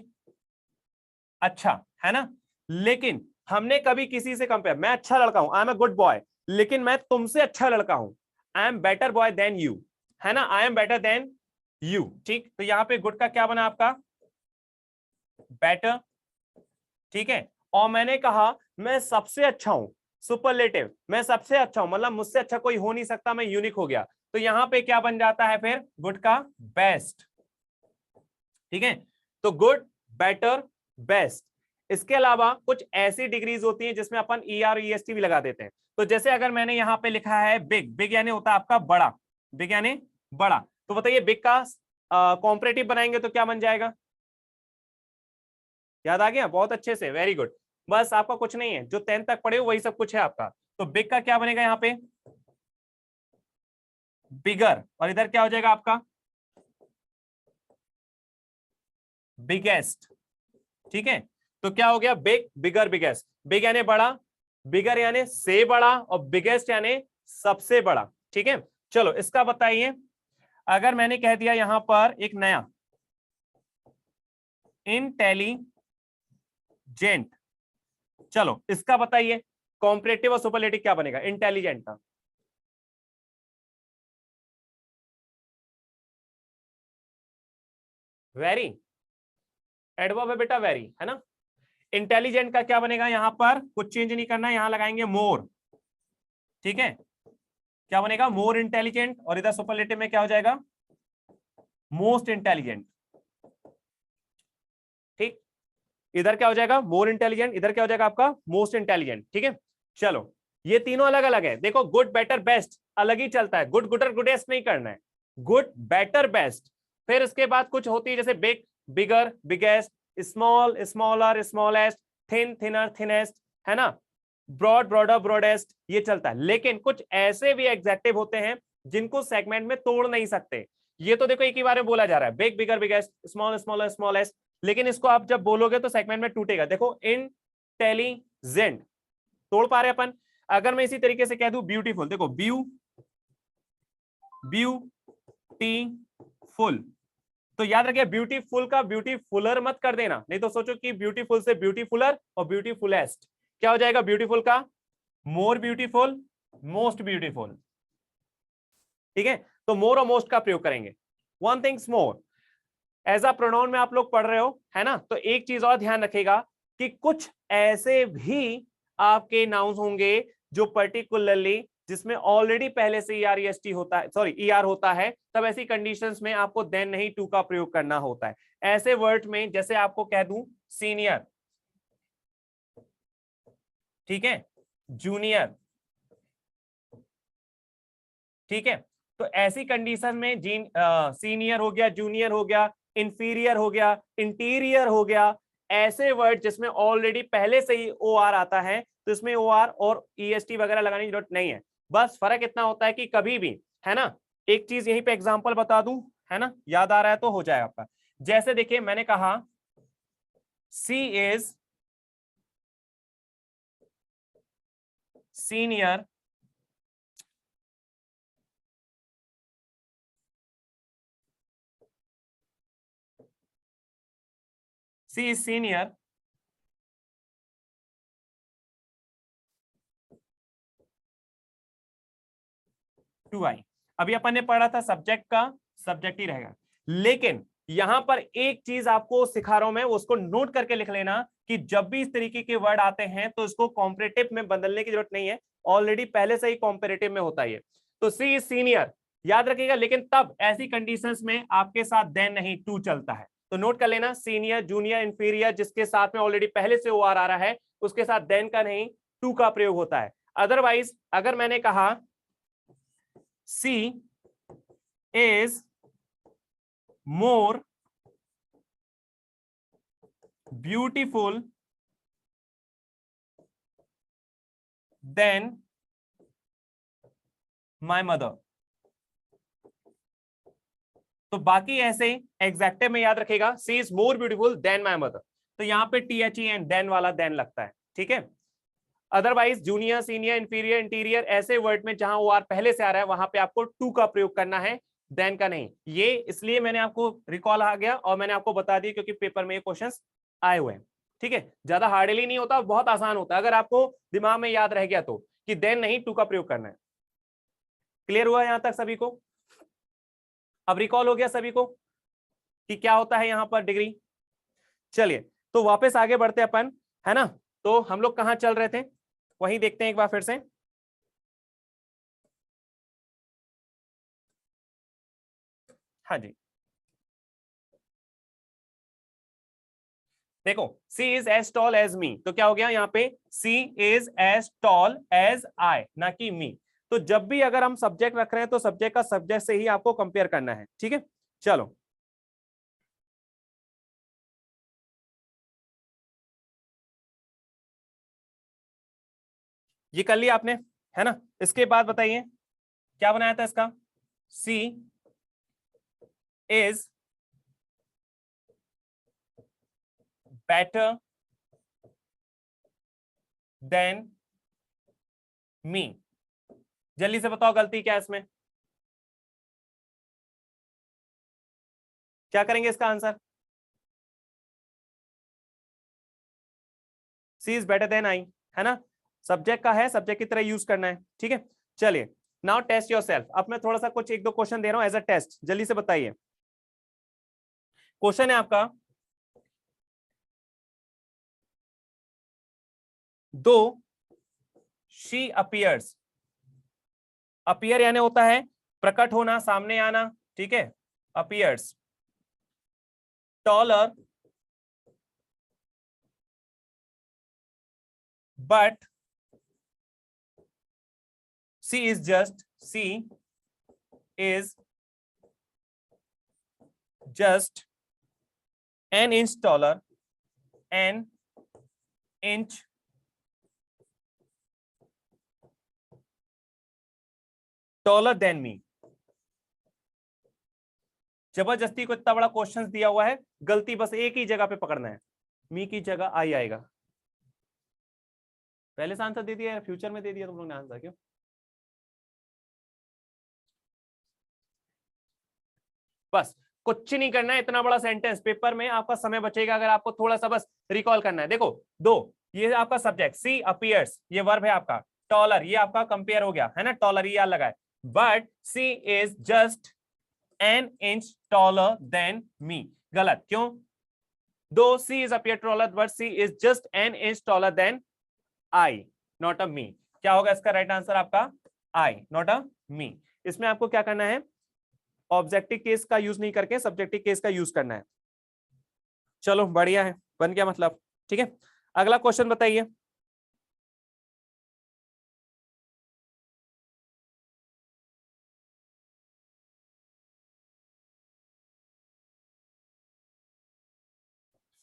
अच्छा, है ना। लेकिन हमने कभी किसी से कंपेयर, मैं अच्छा लड़का हूं, I am a good boy, लेकिन मैं तुमसे अच्छा लड़का हूं, I am better boy than you, है ना, I am better than you, ठीक। तो यहां पे गुड का क्या बना आपका, बेटर, ठीक है। और मैंने कहा मैं सबसे अच्छा हूं, सुपरलेटिव, मैं सबसे अच्छा हूं, मतलब मुझसे अच्छा कोई हो नहीं सकता, मैं यूनिक हो गया, तो यहां पे क्या बन जाता है फिर, गुड का बेस्ट। ठीक है, तो गुड, बेटर, बेस्ट। इसके अलावा कुछ ऐसी डिग्रीज होती हैं जिसमें अपन ER और EST भी लगा देते हैं। तो जैसे अगर मैंने यहां पे लिखा है बिग, बिग यानी होता है आपका बड़ा, बिग यानी बड़ा, तो बताइए बिग का कॉम्परेटिव बनाएंगे तो क्या बन जाएगा, याद आ गया, बहुत अच्छे से, वेरी गुड। बस आपका कुछ नहीं है, जो 10th तक पढ़े हो वही सब कुछ है आपका। तो बिग का क्या बनेगा यहाँ पे, बिगर, और इधर क्या हो जाएगा आपका, बिगेस्ट। ठीक है, तो क्या हो गया, बिग, बिगर, बिगेस्ट। बिग यानी बड़ा, बिगर यानी से बड़ा, और बिगेस्ट यानी सबसे बड़ा। ठीक है, चलो इसका बताइए, अगर मैंने कह दिया यहां पर एक नया इंटेलिजेंट, चलो इसका बताइए कॉम्परेटिव और सुपरलेटिव क्या बनेगा इंटेलिजेंट का, वेरी, एडवर्ब है बेटा, वेरी, है ना। इंटेलिजेंट का क्या बनेगा, यहां पर कुछ चेंज नहीं करना, यहां लगाएंगे मोर। ठीक है, क्या बनेगा, मोर इंटेलिजेंट, और इधर सुपरलेटिव में क्या हो जाएगा, मोस्ट इंटेलिजेंट। ठीक, इधर क्या हो जाएगा, मोर इंटेलिजेंट, इधर क्या हो जाएगा आपका मोस्ट इंटेलिजेंट। ठीक है, चलो ये तीनों अलग अलग है, देखो गुड, बेटर, बेस्ट अलग ही चलता है, गुड, गुडर, गुडेस्ट नहीं करना है, गुड, बेटर, बेस्ट। फिर इसके बाद कुछ होती है जैसे big, bigger, biggest, small, smaller, smallest, thin, thinner, thinnest, है ना, ब्रॉड, ब्रॉडर, ब्रॉडेस्ट, ये चलता है। लेकिन कुछ ऐसे भी एग्जेक्टिव होते हैं जिनको सेगमेंट में तोड़ नहीं सकते। ये तो देखो एक ही बार में बोला जा रहा है, big, bigger, biggest, small, smaller, smallest, लेकिन इसको आप जब बोलोगे तो सेगमेंट में टूटेगा। देखो इंटेलिजेंट तोड़ पा रहे अपन। अगर मैं इसी तरीके से कह दूं ब्यूटीफुल, देखो ब्यूटीफुल, तो याद रखिए ब्यूटीफुल का ब्यूटीफुलर मत कर देना, नहीं तो सोचो कि ब्यूटीफुल से ब्यूटीफुलर और ब्यूटीफुलेस्ट, क्या हो जाएगा ब्यूटीफुल का मोर ब्यूटीफुल, मोस्ट ब्यूटीफुल। ठीक है, तो मोर और मोस्ट का प्रयोग करेंगे। One things more, as a pronoun में आप लोग पढ़ रहे हो, है ना, तो एक चीज और ध्यान रखेगा कि कुछ ऐसे भी आपके नाउन्स होंगे जो पर्टिकुलरली जिसमें ऑलरेडी पहले से ER होता है, सॉरी ER होता है, तब ऐसी कंडीशंस में आपको देन नहीं टू का प्रयोग करना होता है। ऐसे वर्ड में जैसे आपको कह दूं सीनियर, ठीक है, जूनियर, ठीक है, तो ऐसी कंडीशन में सीनियर हो गया, जूनियर हो गया, इंफीरियर हो गया, इंटीरियर हो गया, ऐसे वर्ड जिसमें ऑलरेडी पहले से ही OR आता है, तो इसमें OR और EST वगैरह लगाने की जरूरत नहीं है। बस फर्क इतना होता है कि कभी भी, है ना, एक चीज यहीं पे एग्जांपल बता दूं, है ना, याद आ रहा है तो हो जाए आपका। जैसे देखिए मैंने कहा she is senior she is senior to I. अभी अपन ने पढ़ा था सब्जेक्ट का सब्जेक्ट ही रहेगा, लेकिन यहां पर एक चीज आपको सिखा रहा हूं मैं, उसको नोट करके लिख लेना कि जब भी इस तरीके के वर्ड आते हैं तो इसको कॉम्परेटिव में बदलने की जरूरत नहीं है, ऑलरेडी पहले से ही कॉम्परेटिव में होता है। तो सी इज सीनियर याद रखिएगा, लेकिन तब ऐसी कंडीशंस में आपके साथ देन नहीं टू चलता है। तो नोट कर लेना, सीनियर, जूनियर, इंफीरियर जिसके साथ में ऑलरेडी पहले से OR आ रहा है उसके साथ देन का नहीं टू का प्रयोग होता है। अदरवाइज अगर मैंने कहा C is more beautiful than my mother, तो बाकी ऐसे एग्जैक्टिव में याद रखेगा she is more beautiful than my mother, तो यहां पे THE देन वाला देन लगता है। ठीक है, otherwise junior, senior, inferior, interior ऐसे वर्ड में जहां OR पहले से आ रहा है वहां पे आपको टू का प्रयोग करना है, देन का नहीं। ये इसलिए मैंने आपको रिकॉल आ गया और मैंने आपको बता दिया क्योंकि पेपर में ये क्वेश्चंस आए हुए हैं। ठीक है, ज्यादा हार्डली नहीं होता, बहुत आसान होता है अगर आपको दिमाग में याद रह गया तो कि देन नहीं टू का प्रयोग करना है। क्लियर हुआ यहां तक सभी को? अब रिकॉल हो गया सभी को कि क्या होता है यहां पर डिग्री। चलिए तो वापस आगे बढ़ते अपन, है ना। तो हम लोग कहाँ चल रहे थे, वहीं देखते हैं एक बार फिर से। हाँ जी, देखो she is as tall as me, तो क्या हो गया यहाँ पे, she is as tall as I, ना कि मी। तो जब भी अगर हम सब्जेक्ट रख रहे हैं तो सब्जेक्ट का सब्जेक्ट से ही आपको कंपेयर करना है, ठीक है। चलो ये कर लिया आपने, है ना। इसके बाद बताइए क्या बनाया था इसका, सी इज बेटर देन मी। जल्दी से बताओ गलती क्या है इसमें, क्या करेंगे इसका answer, she is better than I, है ना। सब्जेक्ट का है, सब्जेक्ट की तरह यूज करना है, ठीक है। चलिए नाउ टेस्ट योर सेल्फ। अब मैं थोड़ा सा कुछ एक दो क्वेश्चन दे रहा हूं एज अ टेस्ट, जल्दी से बताइए। क्वेश्चन है आपका, दो शी अपीयर्स, अपीयर यानी होता है प्रकट होना, सामने आना, ठीक है। Appears taller but she is just, she is just an inch taller, an inch taller than me। जबरदस्ती को इतना बड़ा क्वेश्चन दिया हुआ है, गलती बस एक ही जगह पे पकड़ना है, मी की जगह आई आएगा। पहले से आंसर दे दिया, फ्यूचर में दे दिया तुम लोग ने आंसर, क्यों। बस कुछ नहीं करना है, इतना बड़ा सेंटेंस पेपर में आपका समय बचेगा अगर आपको थोड़ा सा बस रिकॉल करना है। देखो दो, ये आपका सब्जेक्ट, सी अपीयर्स ये वर्ब है आपका, टॉलर ये आपका कंपेयर हो गया है ना, टॉलर ये लगा है, but she is just an inch taller than me. गलत, क्यों, दो she is appear taller but she is just an inch taller than I, not a me. क्या होगा इसका राइट आंसर आपका, आई नॉट अ मी। इसमें आपको क्या करना है, ऑब्जेक्टिव केस का यूज नहीं करके सब्जेक्टिव केस का यूज करना है। चलो बढ़िया है, बन गया मतलब, ठीक है। अगला क्वेश्चन बताइए।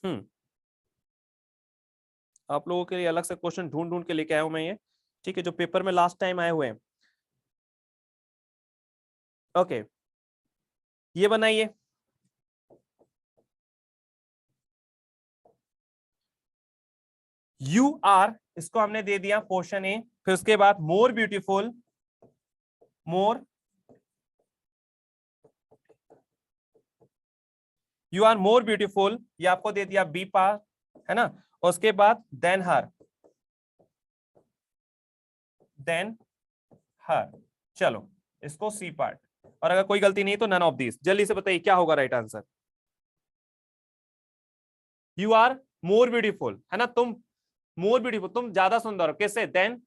हम्म, आप लोगों के लिए अलग से क्वेश्चन ढूंढ ढूंढ के लेके आया हूं मैं ये, ठीक है, जो पेपर में लास्ट टाइम आए हुए हैं। ओके, ये बनाइए, यू आर, इसको हमने दे दिया पोर्शन ए, फिर उसके बाद more beautiful, more, you are more beautiful ये आपको दे दिया बी पार्ट, है ना। और उसके बाद देन हर, देन हर, चलो इसको सी पार्ट, और अगर कोई गलती नहीं तो नन ऑफ दिस। जल्दी से बताइए क्या होगा right answer, you are more beautiful, है ना, तुम मोर ब्यूटीफुल, तुम ज्यादा सुंदर हो, किससे, देन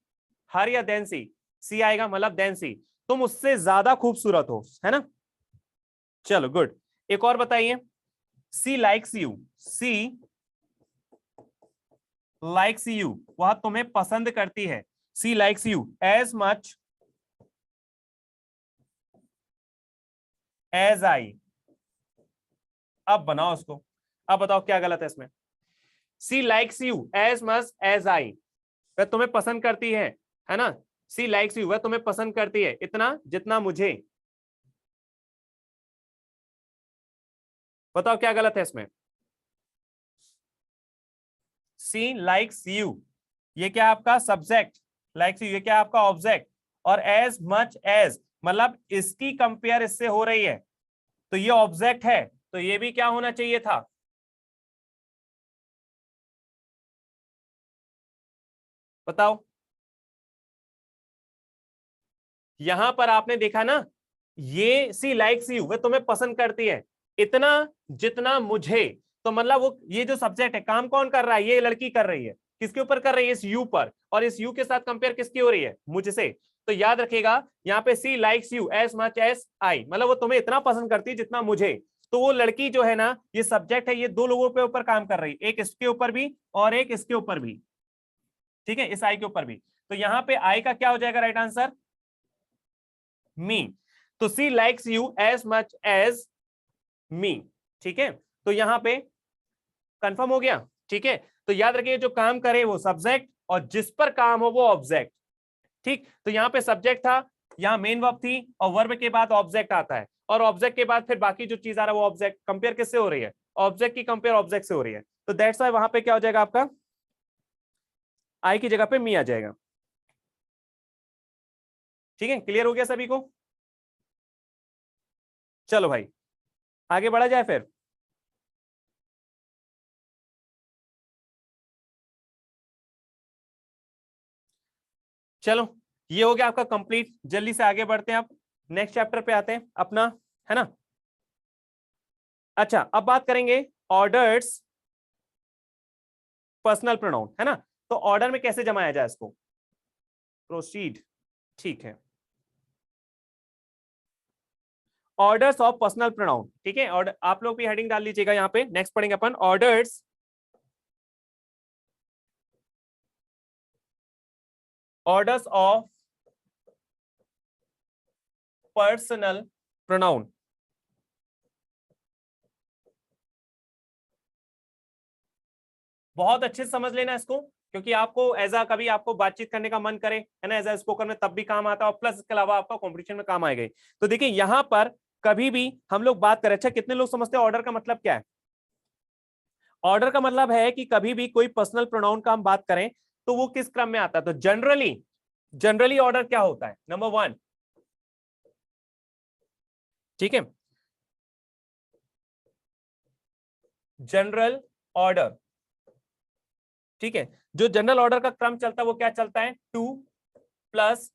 हर या देन सी, सी आएगा मतलब देन सी, तुम उससे ज्यादा खूबसूरत हो, है ना। चलो गुड, एक और बताइए, she likes you, she likes you, वह तुम्हें पसंद करती है, she likes you as much as I. अब बनाओ उसको, अब बताओ क्या गलत है इसमें, she likes you as much as I, वह तुम्हें पसंद करती है ना, सी लाइक्स यू वह तुम्हें पसंद करती है इतना जितना मुझे। बताओ क्या गलत है इसमें, सी लाइक्स यू ये क्या आपका सब्जेक्ट, लाइक्स यू ये क्या आपका ऑब्जेक्ट, और एज मच एज मतलब इसकी कंपेयर इससे हो रही है, तो ये ऑब्जेक्ट है, तो ये भी क्या होना चाहिए था, बताओ। यहां पर आपने देखा ना, ये सी लाइक्स यू वह तुम्हें पसंद करती है इतना जितना मुझे, तो मतलब वो ये जो सब्जेक्ट है काम कौन कर रहा है, ये लड़की कर रही है, किसके ऊपर कर रही है, इस यू पर, और इस यू के साथ कंपेयर किसकी हो रही है, मुझसे। तो याद रखिएगा यहाँ पे she likes you as much as I, मतलब वो तुम्हें इतना पसंद करती है जितना मुझे। तो वो लड़की जो है ना, ये सब्जेक्ट है, ये दो लोगों के ऊपर काम कर रही है, एक इसके ऊपर भी और एक इसके ऊपर भी, ठीक है, इस आई के ऊपर भी। तो यहाँ पे आई का क्या हो जाएगा राइट आंसर, मी। तो she likes you as much as me, ठीक है। तो यहाँ पे कंफर्म हो गया, ठीक है। तो याद रखिए जो काम करे वो सब्जेक्ट, और जिस पर काम हो वो ऑब्जेक्ट, ठीक। तो यहाँ पे सब्जेक्ट था, यहाँ मेन वर्ब थी, और वर्ब के बाद ऑब्जेक्ट आता है, और ऑब्जेक्ट के बाद फिर बाकी जो चीज आ रहा है वो ऑब्जेक्ट। कंपेयर किससे हो रही है, ऑब्जेक्ट की कंपेयर ऑब्जेक्ट से हो रही है। तो दैट्स व्हाई वहां पे क्या हो जाएगा आपका, आई की जगह पे मी आ जाएगा। ठीक है, क्लियर हो गया सभी को। चलो भाई आगे बढ़ा जाए फिर। चलो ये हो गया आपका कंप्लीट, जल्दी से आगे बढ़ते हैं, आप नेक्स्ट चैप्टर पे आते हैं अपना, है ना। अच्छा अब बात करेंगे ऑर्डर्स पर्सनल प्रोनाउन, है ना। तो ऑर्डर में कैसे जमाया जाए इसको, प्रोसीड, ठीक है। ऑर्डर्स ऑफ पर्सनल प्रोनाउन, ठीक है। ऑर्डर आप लोग भी हेडिंग डाल लीजिएगा यहाँ पे, नेक्स्ट पढ़ेंगे अपन ऑर्डर्स ऑफ पर्सनल प्रोनाउन। बहुत अच्छे से समझ लेना इसको, क्योंकि आपको एज अ कभी आपको बातचीत करने का मन करे, है ना, एज अ स्पोकन में तब भी काम आता है, और प्लस इसके अलावा आपका कॉम्पिटिशन में काम आएगा। तो देखिए यहां पर कभी भी हम लोग बात करें, अच्छा कितने लोग समझते हैं ऑर्डर का मतलब क्या है। ऑर्डर का मतलब है कि कभी भी कोई पर्सनल प्रोनाउन का हम बात करें तो वो किस क्रम में आता है। तो जनरली ऑर्डर क्या होता है, नंबर 1, ठीक है, जनरल ऑर्डर, ठीक है। जो जनरल ऑर्डर का क्रम चलता है वो क्या चलता है, 2 +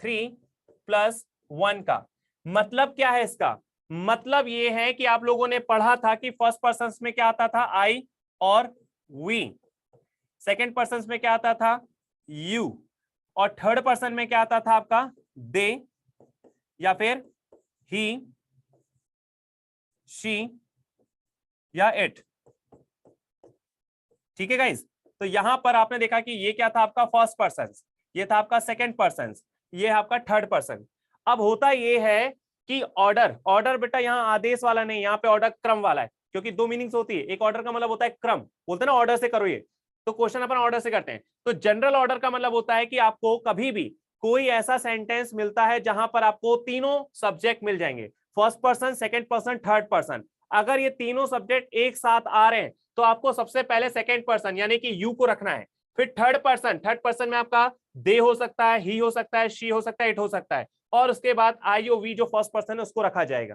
3 + 1 का। मतलब क्या है इसका, मतलब ये है कि आप लोगों ने पढ़ा था कि फर्स्ट पर्सन में क्या आता था, आई और वी, सेकेंड पर्सन में क्या आता था, यू, और थर्ड पर्सन में क्या आता था आपका, दे, या फिर ही, शी, या इट, ठीक है गाइस। तो यहां पर आपने देखा कि ये क्या था आपका फर्स्ट पर्सन, ये था आपका सेकंड पर्सन, ये है आपका थर्ड पर्सन। अब होता ये है कि ऑर्डर बेटा यहाँ आदेश वाला नहीं, यहाँ पे ऑर्डर क्रम वाला है, क्योंकि दो मीनिंग्स होती है, एक ऑर्डर का मतलब होता है क्रम, बोलते हैं ना ऑर्डर से करो ये, तो क्वेश्चन अपन ऑर्डर से करते हैं। तो जनरल ऑर्डर का मतलब होता है कि आपको कभी भी कोई ऐसा सेंटेंस मिलता है जहां पर आपको तीनों सब्जेक्ट मिल जाएंगे, first person, second person, third person. अगर ये तीनों सब्जेक्ट एक साथ आ रहे हैं तो आपको सबसे पहले सेकेंड पर्सन यानी कि यू को रखना है, फिर थर्ड पर्सन में आपका दे हो सकता है, ही हो सकता है, शी हो सकता है, इट हो सकता है, और उसके बाद आई ओ वी जो फर्स्ट पर्सन है उसको रखा जाएगा।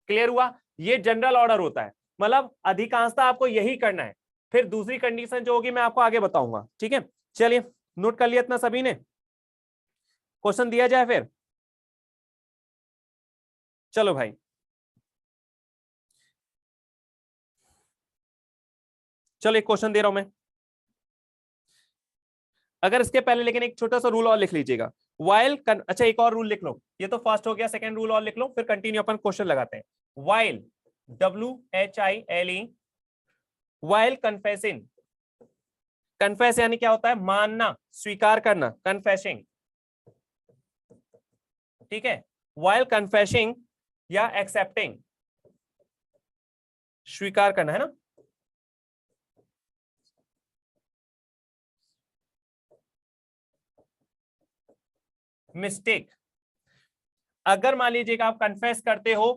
क्लियर हुआ, ये जनरल ऑर्डर होता है, मतलब अधिकांशतः आपको यही करना है। फिर दूसरी कंडीशन जो होगी मैं आपको आगे बताऊंगा, ठीक है। चलिए नोट कर लिया इतना सभी ने, क्वेश्चन दिया जाए फिर। चलो भाई चलो एक क्वेश्चन दे रहा हूं मैं, अगर इसके पहले लेकिन एक छोटा सा रूल और लिख लीजिएगा, वाइल अच्छा एक और रूल लिख लो, ये तो फर्स्ट हो गया, सेकंड रूल और लिख लो, फिर कंटिन्यू अपन क्वेश्चन लगाते हैं। While, WHILE, while confessing, confess यानी क्या होता है, मानना, स्वीकार करना, कन्फेसिंग, ठीक है। वाइल कन्फेसिंग या एक्सेप्टिंग, स्वीकार करना, है ना। मिस्टेक, अगर मान लीजिएगा आप कन्फेस करते हो,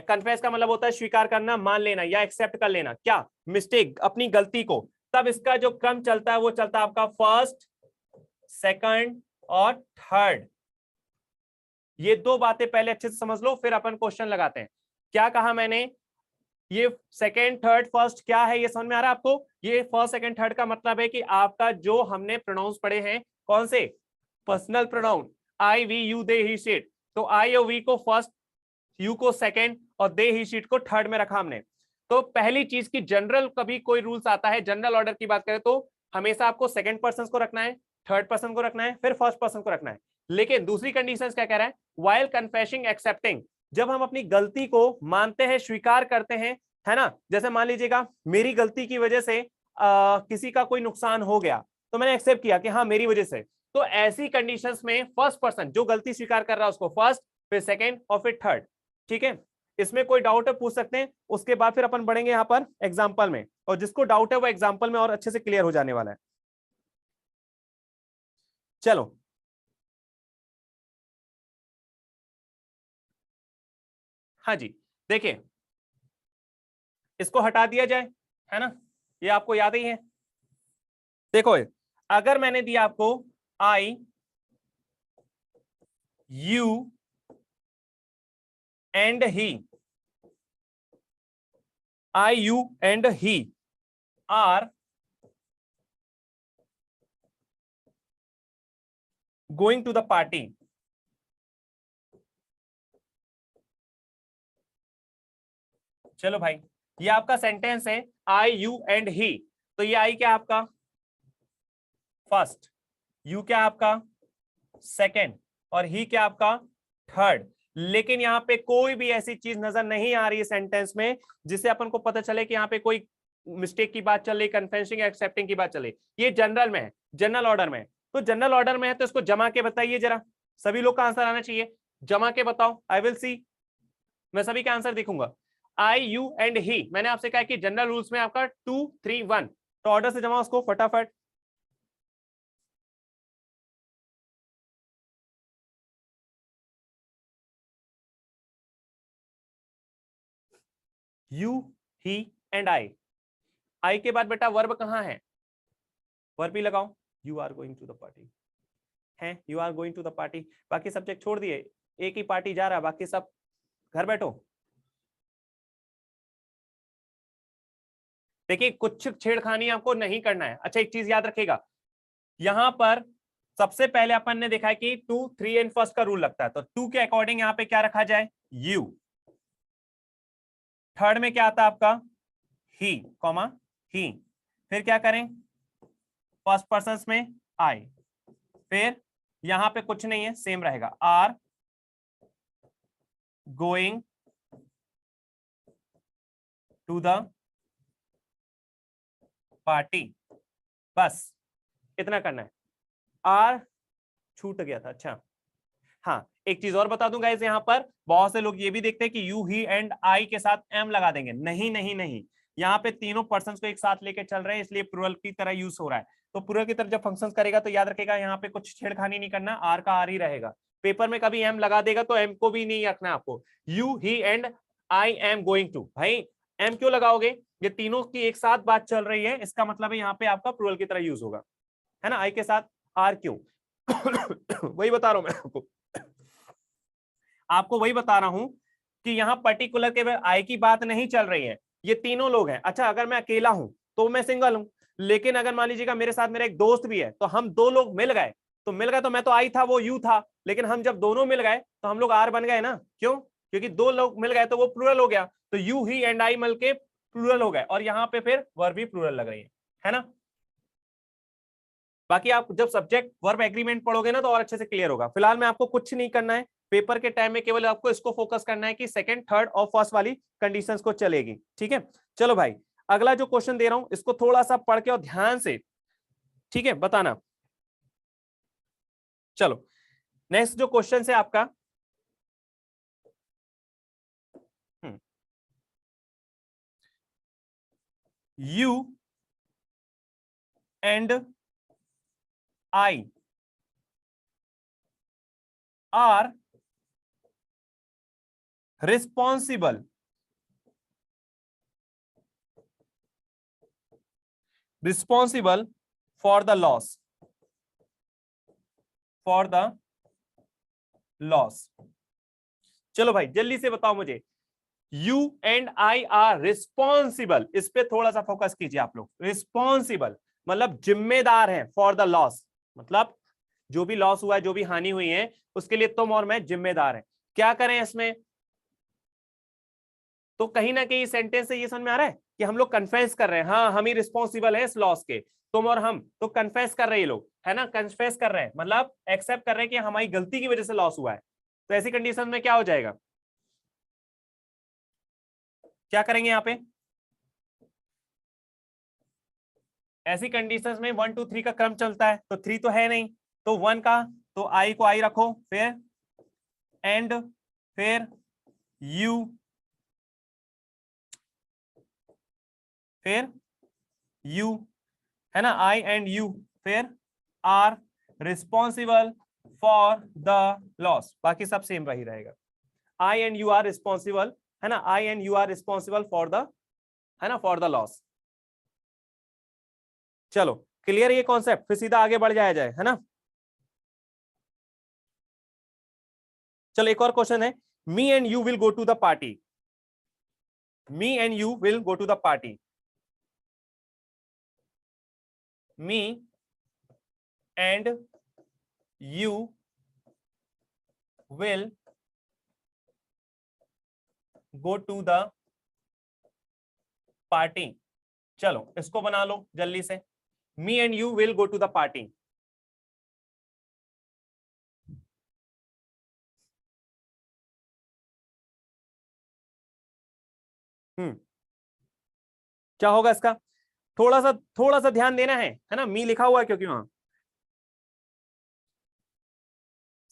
कन्फेस का मतलब होता है स्वीकार करना, मान लेना या एक्सेप्ट कर लेना, क्या, मिस्टेक, अपनी गलती को, तब इसका जो क्रम चलता है वो चलता है आपका फर्स्ट, सेकंड और थर्ड। ये दो बातें पहले अच्छे से समझ लो, फिर अपन क्वेश्चन लगाते हैं। क्या कहा मैंने, ये सेकंड थर्ड फर्स्ट क्या है, ये समझ में आ रहा है आपको। ये फर्स्ट सेकंड थर्ड का मतलब है कि आपका जो हमने प्रोनाउंस पढ़े हैं, कौन से, personal pronoun, I we you they he she it, तो आई और वी को फर्स्ट, यू को सेकंड और दे ही शीट को थर्ड में रखा हमने। तो पहली चीज की जनरल कभी कोई रूल्स आता है, जनरल ऑर्डर की बात करें तो हमेशा आपको सेकंड पर्सन को रखना है, थर्ड पर्सन को रखना है, फिर फर्स्ट पर्सन को रखना है। लेकिन दूसरी कंडीशन क्या कह रहा है, व्हाइल कन्फेसिंग एक्सेप्टिंग, जब हम अपनी गलती को मानते हैं, स्वीकार करते हैं, है ना, जैसे मान लीजिएगा मेरी गलती की वजह से किसी का कोई नुकसान हो गया, तो मैंने एक्सेप्ट किया कि हाँ मेरी वजह से, तो ऐसी कंडीशंस में फर्स्ट पर्सन जो गलती स्वीकार कर रहा है उसको फर्स्ट, फिर सेकंड और फिर थर्ड। ठीक है, इसमें कोई डाउट है पूछ सकते हैं, उसके बाद फिर अपन बढ़ेंगे यहां पर एग्जांपल में, और जिसको डाउट है वो एग्जांपल में और अच्छे से क्लियर हो जाने वाला है। चलो हाँ जी, देखिए इसको हटा दिया जाए, है ना, ये आपको याद ही है। देखो अगर मैंने दिया आपको I you and he, I you and he are going to the party, चलो भाई ये आपका सेंटेंस है आई यू एंड ही, तो ये आई क्या आपका फर्स्ट, यू क्या आपका सेकंड, और ही क्या आपका थर्ड। लेकिन यहां पे कोई भी ऐसी चीज नजर नहीं आ रही है सेंटेंस में जिससे अपन को पता चले कि यहाँ पे कोई मिस्टेक की बात चल रही, कन्फेसिंग एक्सेप्टिंग की बात चल रही। ये जनरल में है, जनरल ऑर्डर में है, तो जनरल ऑर्डर में है तो इसको जमा के बताइए जरा, सभी लोग का आंसर आना चाहिए, जमा के बताओ, आई विल सी, मैं सभी का आंसर देखूंगा। आई यू एंड ही, मैंने आपसे कहा कि जनरल रूल्स में आपका 2 3 1, तो ऑर्डर से जमा उसको फटाफट। यू ही एंड आई के बाद बेटा वर्ब कहां है, वर्ब ही लगाओ, you are going to the party है, you are going to the party, बाकी सब्जेक्ट छोड़ दिए, एक ही पार्टी जा रहा है, बाकी सब घर बैठो। देखिए कुछ छेड़खानी आपको नहीं करना है। अच्छा एक चीज याद रखेगा, यहां पर सबसे पहले अपन ने देखा है कि 2 3 एंड फर्स्ट का रूल लगता है, तो 2 के अकॉर्डिंग यहां पे क्या रखा जाए, यू, थर्ड में क्या आता है आपका ही कॉमा ही, फिर क्या करें फर्स्ट पर्सन में आई, फिर यहां पे कुछ नहीं है सेम रहेगा, are going to the party, बस इतना करना है। आर छूट गया था, अच्छा हाँ एक चीज और बता दूंगा इस, यहां पर बहुत से लोग ये भी देखते हैं कि यू ही एंड आई के साथ एम लगा देंगे, नहीं नहीं नहीं, यहाँ पे तीनों पर्सन्स को एक साथ लेके चल रहे हैं, इसलिए प्लूरल की तरह यूज हो रहा है। तो प्लूरल की तरफ जब फंक्शन करेगा तो याद रखेगा यहाँ पे कुछ छेड़खानी नहीं करना, आर का आर ही रहेगा। पेपर में कभी एम लगा देगा तो एम को भी नहीं रखना आपको, you he and I am going to, भाई एम क्यों लगाओगे, ये तीनों की एक साथ बात चल रही है, इसका मतलब है यहाँ पे आपका प्लूरल की तरह यूज होगा, है ना, आई के साथ आर क्यों वही बता रहा हूं मैं आपको वही बता रहा हूं कि यहां पर्टिकुलर के आई की बात नहीं चल रही है, ये तीनों लोग हैं। अच्छा अगर मैं अकेला हूं तो मैं सिंगल हूं, लेकिन अगर मान लीजिएगा मेरे साथ मेरा एक दोस्त भी है, तो हम दो लोग मिल गए, तो मिल गए तो मैं तो आई था वो यू था, लेकिन हम जब दोनों मिल गए तो हम लोग आर बन गए ना, क्यों, क्योंकि दो लोग मिल गए तो वो प्लूरल हो गया, तो यू ही एंड आई मिल के प्लूरल हो गए, और यहाँ पे फिर वर्ब भी प्लूरल लग रही है ना। बाकी आप जब सब्जेक्ट वर्ब एग्रीमेंट पढ़ोगे ना तो और अच्छे से क्लियर होगा। फिलहाल में आपको कुछ नहीं करना है, पेपर के टाइम में केवल आपको इसको फोकस करना है कि सेकंड थर्ड और फर्स्ट वाली कंडीशंस को चलेगी, ठीक है। चलो भाई अगला जो क्वेश्चन दे रहा हूं इसको थोड़ा सा पढ़ के और ध्यान से, ठीक है, बताना। चलो नेक्स्ट जो क्वेश्चन है आपका, you and I R responsible for the loss, for the loss. चलो भाई जल्दी से बताओ मुझे, you and I R responsible, इस पे थोड़ा सा फोकस कीजिए आप लोग। रिस्पॉन्सिबल मतलब जिम्मेदार है, फॉर द लॉस मतलब जो भी लॉस हुआ है, जो भी हानि हुई है उसके लिए तुम और मैं जिम्मेदार है। क्या करें इसमें, तो कहीं ना कहीं सेंटेंस से ये समझ में आ रहा है कि हम लोग कन्फेस कर रहे हैं, हाँ हम ही रिस्पॉन्सिबल है इस लॉस के, तुम और हम, तो कन्फेस कर रहे हैं ये लोग, है ना, कन्फेस कर रहे हैं, मतलब एक्सेप्ट कर रहे हैं कि हमारी गलती की वजह से लॉस हुआ है। तो ऐसी कंडीशन में क्या हो जाएगा, क्या करेंगे यहाँ पे, ऐसी कंडीशंस में 1 2 3 का क्रम चलता है, तो 3 तो है नहीं, तो 1 का, तो आई को आई रखो, फिर एंड, फिर यू, फिर यू, है ना, आई एंड यू, फिर are responsible for the loss, बाकी सब सेम वही रहेगा। I and you are responsible, है ना, I and you are responsible for the, है ना, फॉर द लॉस। चलो क्लियर ये कॉन्सेप्ट, फिर सीधा आगे बढ़ जाया जाए, है ना। चलो एक और क्वेश्चन है, me and you will go to the party, me and you will go to the party, me and you will go to the party. चलो इसको बना लो जल्दी से, me and you will go to the party. क्या होगा इसका, थोड़ा सा ध्यान देना है ना, मी लिखा हुआ है क्योंकि वहां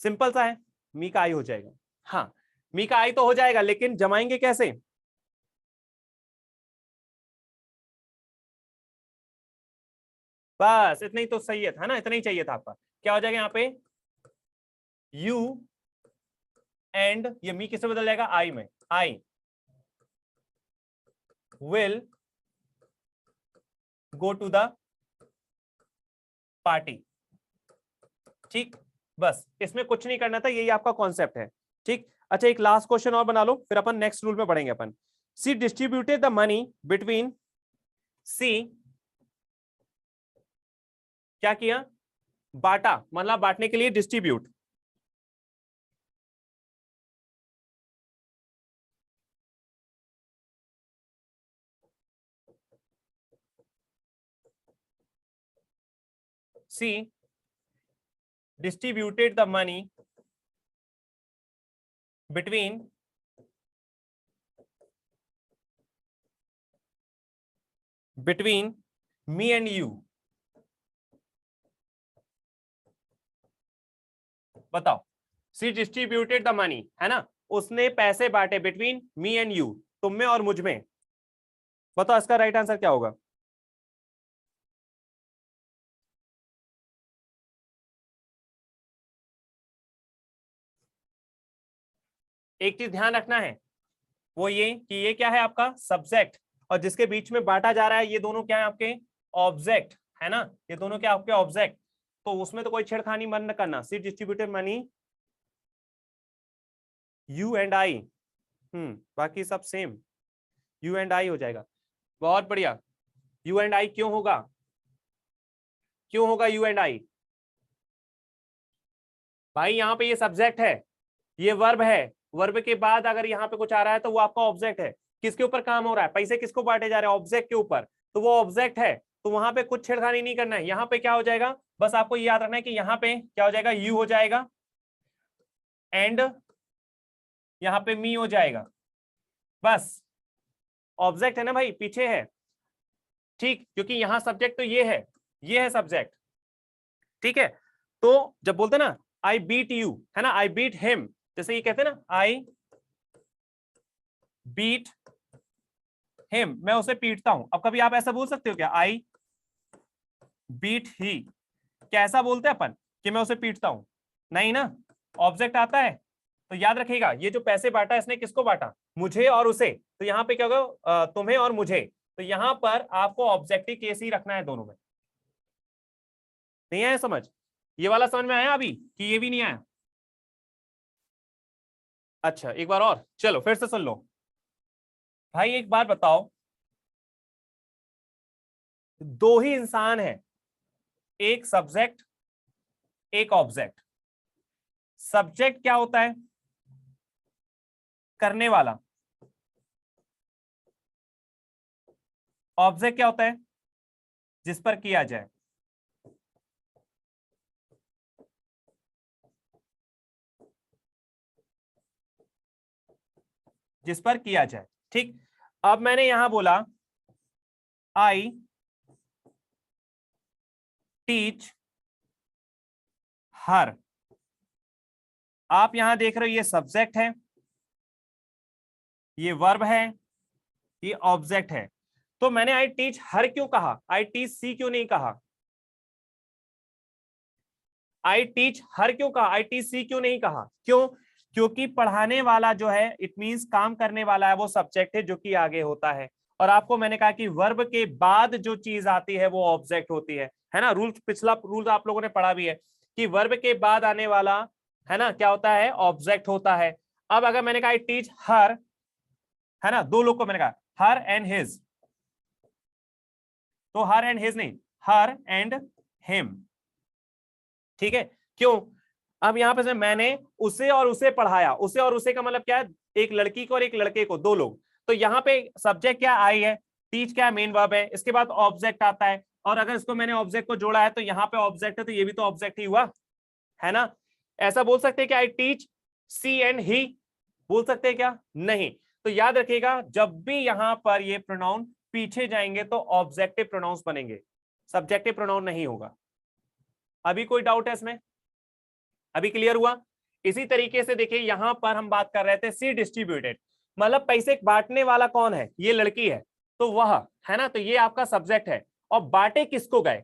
सिंपल सा है, मी का आई हो जाएगा। हाँ मी का आई तो हो जाएगा, लेकिन जमाएंगे कैसे, बस इतना ही तो सही है ना, इतना ही चाहिए था आपका। क्या हो जाएगा यहाँ पे, यू एंड, ये मी किससे बदल जाएगा, आई में, I will go to the party. ठीक, बस इसमें कुछ नहीं करना था, यही आपका कॉन्सेप्ट है। ठीक, अच्छा एक लास्ट क्वेश्चन और बना लो, फिर अपन नेक्स्ट रूल में बढ़ेंगे अपन। She distributed the money between, she क्या किया, बांटा, मतलब बांटने के लिए distribute, she distributed the money between me and you। बताओ, सी डिस्ट्रीब्यूटेड द मनी, है ना, उसने पैसे बांटे बिटवीन मी एंड यू, तुम में और मुझ में। बताओ इसका राइट आंसर क्या होगा, एक चीज ध्यान रखना है, वो ये कि ये क्या है आपका सब्जेक्ट, और जिसके बीच में बांटा जा रहा है ये दोनों क्या है आपके ऑब्जेक्ट, है ना, ये दोनों क्या आपके ऑब्जेक्ट, तो उसमें तो कोई छेड़खानी मत करना। She distributed money you and I, बाकी सब सेम, यू एंड आई हो जाएगा। बहुत बढ़िया, यू एंड आई क्यों होगा, क्यों होगा यू एंड आई, भाई यहाँ पे ये सब्जेक्ट है, ये वर्ब है, वर्ब के बाद अगर यहाँ पे कुछ आ रहा है तो वो आपका ऑब्जेक्ट है। किसके ऊपर काम हो रहा है, पैसे किसको बांटे जा रहे हैं, ऑब्जेक्ट के ऊपर, तो वो ऑब्जेक्ट है, तो वहां पे कुछ छेड़खानी नहीं करना है। यहाँ पे क्या हो जाएगा, बस आपको याद रखना है कि यहाँ पे क्या हो जाएगा, यू हो जाएगा एंड यहाँ पे मी हो जाएगा, बस ऑब्जेक्ट है ना भाई, पीछे है। ठीक, क्योंकि यहाँ सब्जेक्ट तो ये है सब्जेक्ट। ठीक है, तो जब बोलते ना आई बीट यू, है ना, आई बीट हिम, जैसे ये कहते हैं ना आई बीट हिम, मैं उसे पीटता हूं। अब कभी आप ऐसा बोल सकते हो क्या, आई बीट ही, क्या ऐसा बोलते हैं अपन कि मैं उसे पीटता हूं, नहीं ना, ऑब्जेक्ट आता है। तो याद रखिएगा, ये जो पैसे बांटा इसने किसको बांटा, मुझे और उसे, तो यहाँ पे क्या होगा, तुम्हें और मुझे, तो यहाँ पर आपको ऑब्जेक्टिव केस ही रखना है दोनों में। नहीं आया समझ, ये वाला समझ में आया अभी कि ये भी नहीं आया, अच्छा एक बार और चलो फिर से सुन लो। भाई एक बात बताओ, दो ही इंसान है, एक सब्जेक्ट एक ऑब्जेक्ट। सब्जेक्ट क्या होता है, करने वाला, ऑब्जेक्ट क्या होता है, जिस पर किया जाए। जिस पर किया जाए, ठीक। अब मैंने यहां बोला आई टीच हर। आप यहां देख रहे हो ये सब्जेक्ट है, ये वर्ब है, ये ऑब्जेक्ट है। तो मैंने आई टीच हर क्यों कहा, आई टीच सी क्यों नहीं कहा? आई टीच हर क्यों कहा, आई टीच सी क्यों नहीं कहा? क्यों? क्योंकि पढ़ाने वाला जो है, इट मींस काम करने वाला है, वो सब्जेक्ट है जो कि आगे होता है। और आपको मैंने कहा कि वर्ब के बाद जो चीज आती है वो ऑब्जेक्ट होती है ना। रूल, पिछला रूल आप लोगों ने पढ़ा भी है कि वर्ब के बाद आने वाला है ना क्या होता है, ऑब्जेक्ट होता है। अब अगर मैंने कहा आई टीच हर, है ना, दो लोग को मैंने कहा हर एंड हिज, तो हर एंड हिज नहीं, हर एंड हिम, ठीक है। क्यों? अब यहां पे मैंने उसे और उसे पढ़ाया, उसे और उसे का मतलब क्या है, एक लड़की को और एक लड़के को, दो लोग। तो यहाँ पे सब्जेक्ट क्या आई है, टीच क्या मेन वर्ब है, इसके बाद ऑब्जेक्ट आता है। और अगर इसको मैंने ऑब्जेक्ट को जोड़ा है तो यहाँ पे ऑब्जेक्ट है, तो ये भी तो ऑब्जेक्ट ही हुआ, है ना। ऐसा बोल सकते हैं कि I teach C and he, बोल सकते हैं क्या? नहीं। तो याद रखिएगा, जब भी यहां पर ये प्रोनाउन पीछे जाएंगे तो ऑब्जेक्टिव प्रोनाउंस बनेंगे, सब्जेक्टिव प्रोनाउन नहीं होगा। अभी कोई डाउट है इसमें? अभी क्लियर हुआ? इसी तरीके से देखिए, यहां पर हम बात कर रहे थे सी डिस्ट्रीब्यूटेड, मतलब पैसे बांटने वाला कौन है, ये लड़की है, तो वह है ना, तो ये आपका सब्जेक्ट है। और बांटे किसको गए,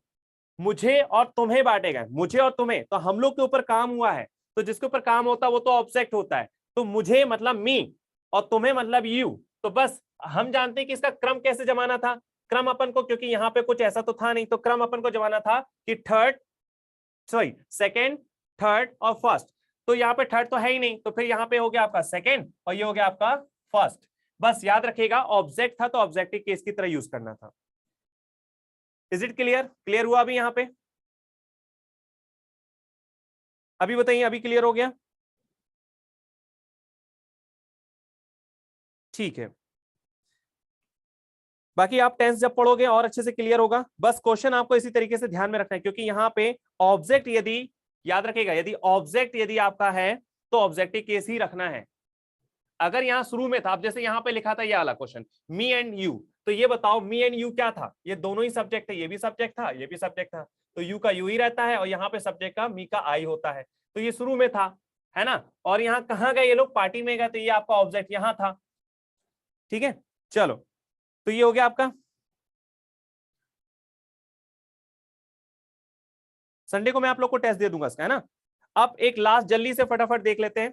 मुझे और तुम्हें बांटे गए, मुझे और तुम्हें, तो हम लोग के ऊपर काम हुआ है। तो जिसके ऊपर काम होता है वो तो ऑब्जेक्ट होता है। तो मुझे मतलब मी, और तुम्हें मतलब यू। तो बस हम जानते हैं कि इसका क्रम कैसे जमाना था। क्रम अपन को, क्योंकि यहाँ पे कुछ ऐसा तो था नहीं, तो क्रम अपन को जमाना था कि थर्ड, सॉरी सेकेंड, थर्ड और फर्स्ट। तो यहाँ पे थर्ड तो है ही नहीं, तो फिर यहाँ पे हो गया आपका सेकेंड और ये हो गया आपका फर्स्ट। बस याद रखिएगा, ऑब्जेक्ट था तो ऑब्जेक्टिव केस की तरह यूज करना था। Is it clear? क्लियर हुआ अभी यहाँ पे? अभी बताइए, अभी क्लियर हो गया? ठीक है। बाकी आप टेंस जब पढ़ोगे और अच्छे से क्लियर होगा। बस क्वेश्चन आपको इसी तरीके से ध्यान में रखना है, क्योंकि यहाँ पे ऑब्जेक्ट यदि, याद रखेगा, यदि ऑब्जेक्ट यदि आपका है तो ऑब्जेक्टिव केस ही रखना है। अगर यहाँ शुरू में था, अब जैसे यहाँ पे लिखा था ये वाला क्वेश्चन, मी एंड यू, तो ये बताओ मी एंड यू क्या था, ये दोनों ही सब्जेक्ट थे, ये भी सब्जेक्ट था, ये भी सब्जेक्ट था, तो यू का यू ही रहता है और यहाँ पे सब्जेक्ट का मी का आई होता है। तो ये शुरू में था, है ना। और यहाँ कहाँ गए ये लोग, पार्टी में गए, तो ये आपका ऑब्जेक्ट यहाँ था। ठीक है, चलो, तो ये हो गया आपका। संडे को मैं आप लोग को टेस्ट दे दूंगा इसका, है ना। अब एक लास्ट जल्दी से फटाफट देख लेते हैं।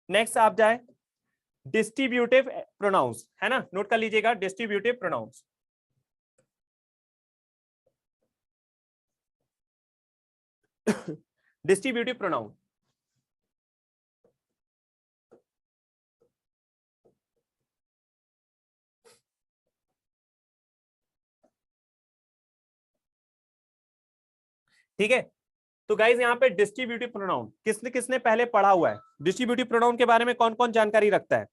नेक्स्ट आप जाए डिस्ट्रीब्यूटिव प्रोनाउंस, है ना, नोट कर लीजिएगा डिस्ट्रीब्यूटिव प्रोनाउंस। डिस्ट्रीब्यूटिव प्रोनाउन, ठीक है। तो गाइज यहाँ पे डिस्ट्रीब्यूटिव प्रोनाउन किसने किसने पहले पढ़ा हुआ है, डिस्ट्रीब्यूटिव प्रोनाउन के बारे में कौन कौन जानकारी रखता है?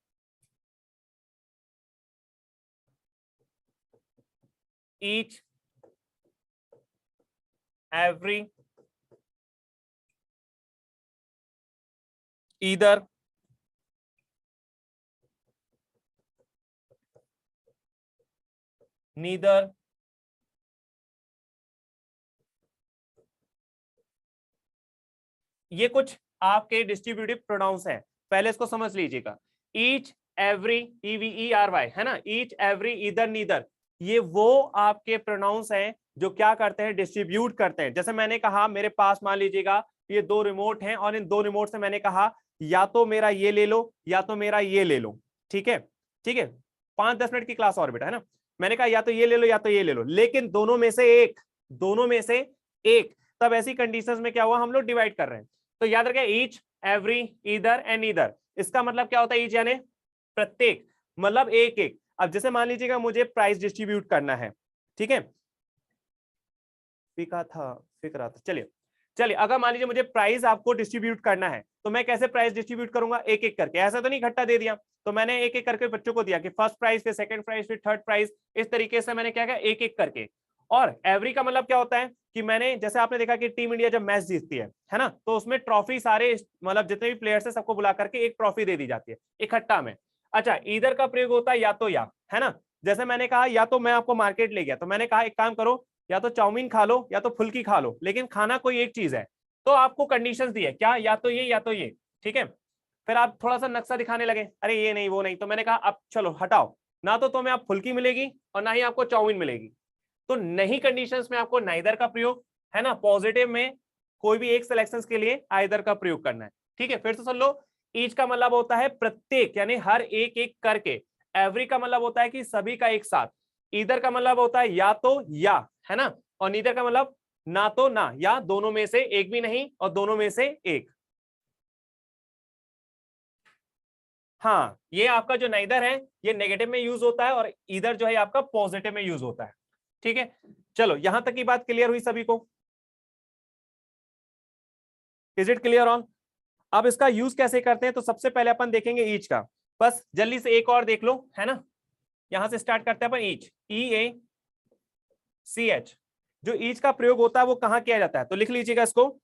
ईच, एवरी, ईदर, नीदर, ये कुछ आपके डिस्ट्रीब्यूटिव प्रोनाउंस हैं, पहले इसको समझ लीजिएगा। ईच, एवरी, EVERY, है ना, ईच, एवरी, ईदर, नीदर, ये वो आपके प्रोनाउंस हैं जो क्या करते हैं, डिस्ट्रीब्यूट करते हैं। जैसे मैंने कहा, मेरे पास मान लीजिएगा ये दो रिमोट हैं और इन दो रिमोट से मैंने कहा या तो मेरा ये ले लो या तो मेरा ये ले लो, ठीक है, ठीक है, 5-10 मिनट की क्लास और बेटा, है ना। मैंने कहा या तो ये ले लो या तो ये ले लो, लेकिन दोनों में से एक, दोनों में से एक, तब ऐसी कंडीशंस में क्या हुआ, हम लोग डिवाइड कर रहे हैं। तो याद रखें each, every, either and either, इसका मतलब क्या होता है, ईच यानी प्रत्येक, मतलब एक एक। अब जैसे मान लीजिएगा मुझे प्राइस डिस्ट्रीब्यूट करना है, ठीक है, फिक्रा था, चलिए चलिए, अगर मान लीजिए मुझे प्राइस आपको डिस्ट्रीब्यूट करना है, तो मैं कैसे प्राइस डिस्ट्रीब्यूट करूंगा, एक एक करके, ऐसा तो नहीं इकट्ठा दे दिया। तो मैंने एक एक करके बच्चों को दिया कि फर्स्ट प्राइस, फिर सेकंड प्राइस, फिर थर्ड प्राइस, इस तरीके से मैंने क्या किया, एक एक करके। और एवरी का मतलब क्या होता है कि मैंने, जैसे आपने देखा कि टीम इंडिया जब मैच जीतती है ना, तो उसमें ट्रॉफी सारे मतलब जितने भी प्लेयर्स है सबको बुला करके एक ट्रॉफी दे दी जाती है इकट्ठा में। अच्छा, ईदर का प्रयोग होता है या तो या, है ना। जैसे मैंने कहा या तो मैं आपको मार्केट ले गया तो मैंने कहा एक काम करो, या तो चाउमीन खा लो या तो फुल्की खा लो, लेकिन खाना कोई एक चीज है। तो आपको कंडीशंस दी है क्या, या तो ये या तो ये, ठीक है। फिर आप थोड़ा सा नक्शा दिखाने लगे, अरे ये नहीं वो नहीं, तो मैंने कहा अब चलो हटाओ, ना तो तुम्हें आप फुल्की मिलेगी और ना ही आपको चाउमीन मिलेगी। तो नहीं कंडीशंस में आपको नाइदर का प्रयोग, है ना, पॉजिटिव में कोई भी एक सिलेक्शंस के लिए आइदर का प्रयोग करना है, ठीक है। फिर से सुन लो, ईच का मतलब होता है प्रत्येक, यानी हर एक एक करके। एवरी का मतलब होता है कि सभी का एक साथ। ईदर का मतलब होता है या तो या, है ना। और नीदर का मतलब ना तो ना, या दोनों में से एक भी नहीं और दोनों में से एक। हाँ, ये आपका जो नाइदर है ये नेगेटिव में यूज होता है और ईदर जो है आपका पॉजिटिव में यूज होता है, ठीक है। चलो, यहां तक की बात क्लियर हुई सभी को? Is it clear on? अब इसका यूज कैसे करते हैं, तो सबसे पहले अपन देखेंगे ईच का। बस जल्दी से एक और देख लो, है ना। यहां से स्टार्ट करते हैं अपन ईच, EACH। जो ईच का प्रयोग होता है वो कहां किया जाता है, तो लिख लीजिएगा इसको।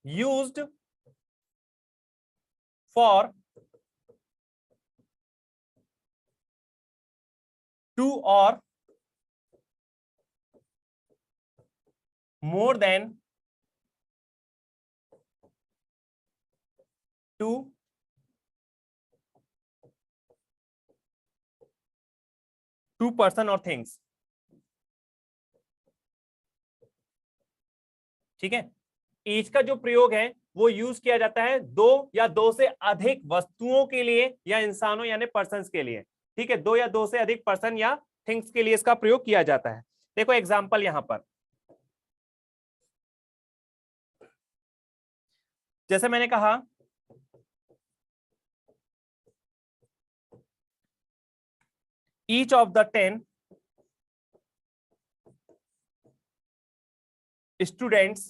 यूज्ड फॉर टू और more than 2 person or things, ठीक है। ईच का जो प्रयोग है वो यूज किया जाता है दो या दो से अधिक वस्तुओं के लिए या इंसानों यानी पर्सन्स के लिए, ठीक है। दो या दो से अधिक पर्सन या थिंग्स के लिए इसका प्रयोग किया जाता है। देखो एग्जांपल यहां पर, जैसे मैंने कहा each of the 10 students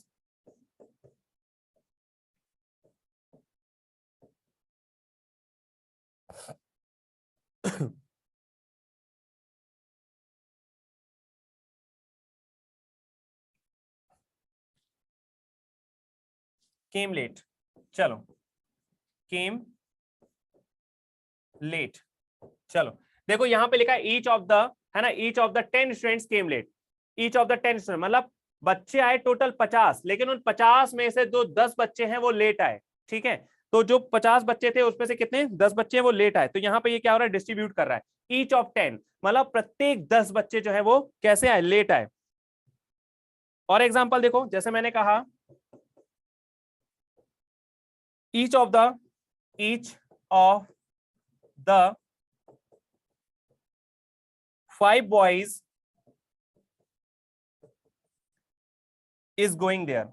came late। चलो, came late। चलो देखो यहां पे लिखा है ईच ऑफ द, है ना, each of the 10 students came late. Each of the 10 student मतलब बच्चे आए टोटल 50, लेकिन उन 50 में से जो 10 बच्चे हैं वो लेट आए, ठीक है। तो जो 50 बच्चे थे उसमें से कितने 10 बच्चे वो लेट आए, तो यहाँ पे ये क्या हो रहा है, डिस्ट्रीब्यूट कर रहा है। ईच ऑफ 10 मतलब प्रत्येक 10 बच्चे जो है वो कैसे आए, लेट आए। और एग्जाम्पल देखो, जैसे मैंने कहा each of the the 5 boys is going there।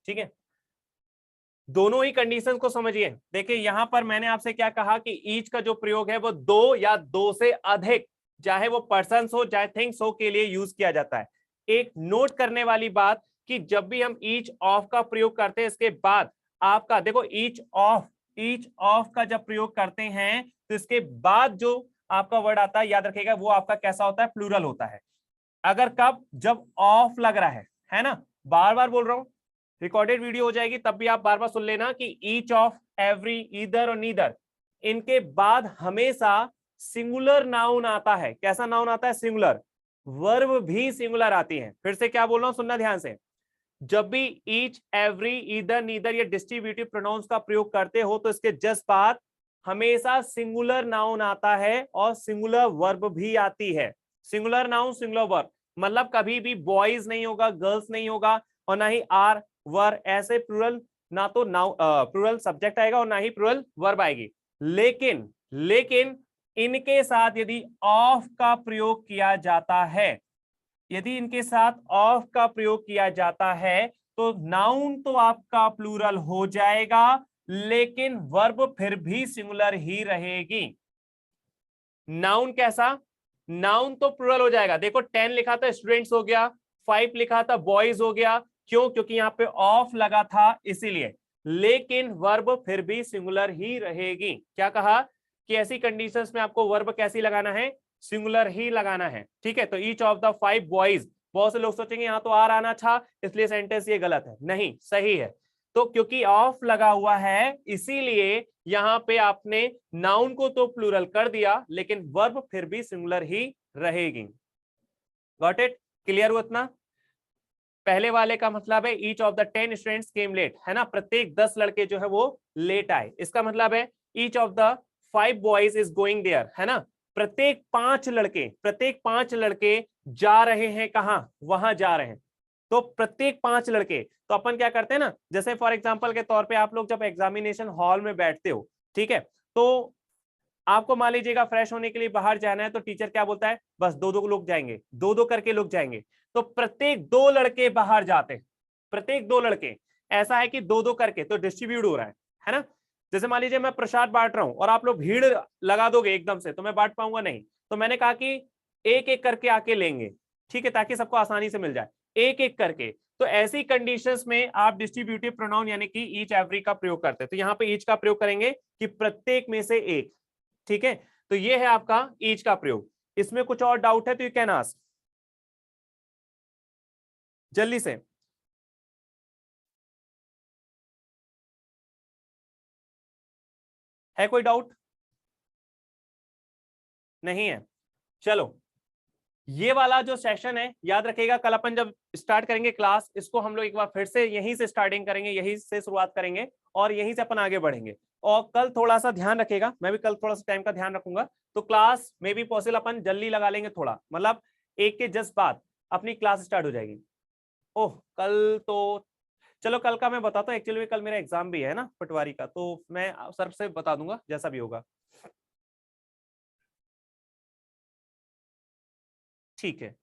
ठीक है, दोनों ही कंडीशन को समझिए। देखिए यहां पर मैंने आपसे क्या कहा कि ईच का जो प्रयोग है वो दो या दो से अधिक, चाहे वो पर्सन्स हो चाहे थिंग्स हो, के लिए यूज किया जाता है। एक नोट करने वाली बात कि जब भी हम ईच ऑफ का प्रयोग करते हैं इसके बाद आपका देखो ईच ऑफ का जब प्रयोग करते हैं तो इसके बाद जो आपका वर्ड आता है याद रखिएगा वो आपका कैसा होता है, प्लूरल होता है। अगर कब, जब ऑफ लग रहा है ना, बार बार बोल रहा हूं, रिकॉर्डेड वीडियो हो जाएगी तब भी आप बार बार सुन लेना कि ईच ऑफ, एवरी, ईदर और नीदर, इनके बाद हमेशा सिंगुलर नाउन आता है। कैसा नाउन आता है, सिंगुलर। वर्ब भी सिंगुलर आती है। फिर से क्या बोल रहा हूं, सुनना ध्यान से। जब भी ईच, एवरी, ईदर, नीदर या डिस्ट्रीब्यूटिव प्रोनाउंस का प्रयोग करते हो तो इसके जस्ट बाद हमेशा सिंगुलर नाउन आता है और सिंगुलर वर्ब भी आती है। सिंगुलर नाउन सिंगुलर वर्ब मतलब कभी भी बॉयज नहीं होगा, गर्ल्स नहीं होगा, और ना ही आर, वर, ऐसे प्लूरल, ना तो नाउ प्लूरल सब्जेक्ट आएगा और ना ही प्लूरल वर्ब आएगी। लेकिन इनके साथ यदि ऑफ का प्रयोग किया जाता है, यदि इनके साथ ऑफ का प्रयोग किया जाता है तो नाउन तो आपका प्लूरल हो जाएगा लेकिन वर्ब फिर भी सिंगुलर ही रहेगी। नाउन कैसा, नाउन तो प्लूरल हो जाएगा। देखो 10 लिखा था स्टूडेंट्स हो गया, 5 लिखा था बॉयज हो गया। क्यों, क्योंकि यहां पे ऑफ लगा था इसीलिए। लेकिन वर्ब फिर भी सिंगुलर ही रहेगी। क्या कहा कि ऐसी कंडीशंस में आपको वर्ब कैसी लगाना है, सिंगुलर ही लगाना है। ठीक है, तो ईच ऑफ द 5 बॉयज, बहुत से लोग सोचेंगे यहाँ तो आर आना था इसलिए सेंटेंस ये गलत है, नहीं सही है। तो क्योंकि ऑफ लगा हुआ है इसीलिए यहां पे आपने नाउन को तो प्लूरल कर दिया लेकिन वर्ब फिर भी सिंगुलर ही रहेगी। गॉट इट, क्लियर हुआ इतना? पहले वाले का मतलब है each of the 10 students came late, है ना, प्रत्येक 10 लड़के जो है वो लेट आए। इसका मतलब है each of the 5 boys is going there, है ना, प्रत्येक 5 लड़के जा रहे हैं, कहां, वहां जा रहे हैं। तो प्रत्येक 5 लड़के, तो अपन क्या करते हैं ना, जैसे फॉर एग्जांपल के तौर पे आप लोग जब एग्जामिनेशन हॉल में बैठते हो, ठीक है, तो आपको मान लीजिएगा फ्रेश होने के लिए बाहर जाना है, तो टीचर क्या बोलता है, बस 2-2 लोग जाएंगे, 2-2 करके लोग जाएंगे। तो प्रत्येक 2 लड़के बाहर जाते हैं, प्रत्येक 2 लड़के, ऐसा है कि 2-2 करके तो डिस्ट्रीब्यूट हो रहा है ना। जैसे मान लीजिए मैं प्रसाद बांट रहा हूं और आप लोग भीड़ लगा दोगे एकदम से, तो मैं बांट पाऊंगा नहीं। तो मैंने कहा कि एक एक करके आके लेंगे, ठीक है, ताकि सबको आसानी से मिल जाए, एक एक करके। तो ऐसी कंडीशंस में आप डिस्ट्रीब्यूटिव प्रोनाउन यानी कि ईच एवरी का प्रयोग करते हैं। तो यहां पे ईच का प्रयोग करेंगे कि प्रत्येक में से एक, ठीक है। तो ये है आपका ईच का प्रयोग। इसमें कुछ और डाउट है तो यू कैन आस्क जल्दी से। है कोई डाउट? नहीं है, चलो ये वाला जो सेशन है याद रखिएगा, कल अपन जब स्टार्ट करेंगे क्लास, इसको हम लोग एक बार फिर से यहीं से स्टार्टिंग करेंगे, यहीं से शुरुआत करेंगे और यहीं से अपन आगे बढ़ेंगे। और कल थोड़ा सा ध्यान रखिएगा, मैं भी कल थोड़ा सा टाइम का ध्यान रखूंगा। तो क्लास में भी पॉसिबल अपन जल्दी लगा लेंगे थोड़ा, मतलब 1 के जस्ट बाद अपनी क्लास स्टार्ट हो जाएगी। ओह कल तो चलो कल का मैं बताता हूँ, एक्चुअली कल मेरा एग्जाम भी है ना पटवारी का, तो मैं सर से बता दूंगा जैसा भी होगा। ठीक है,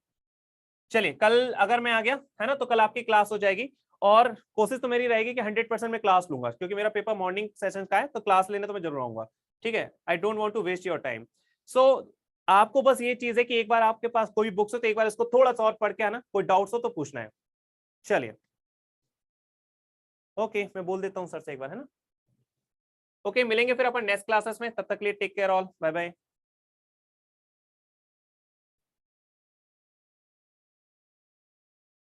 चलिए कल अगर मैं आ गया है ना तो कल आपकी क्लास हो जाएगी। और कोशिश तो मेरी रहेगी कि 100% मैं क्लास लूंगा, क्योंकि मेरा पेपर मॉर्निंग सेशन का है, तो क्लास लेने तो मैं जरूर आऊंगा। ठीक है, I don't want to waste your time. So आपको बस ये चीज है कि एक बार आपके पास कोई बुक्स हो तो एक बार इसको थोड़ा सा और पढ़ के आना, कोई डाउट्स हो तो पूछना है। चलिए ओके, मैं बोल देता हूँ सर से एक बार, है ना। ओके मिलेंगे फिर अपन नेक्स्ट क्लासेस में, तब तक के लिए take care all, bye bye.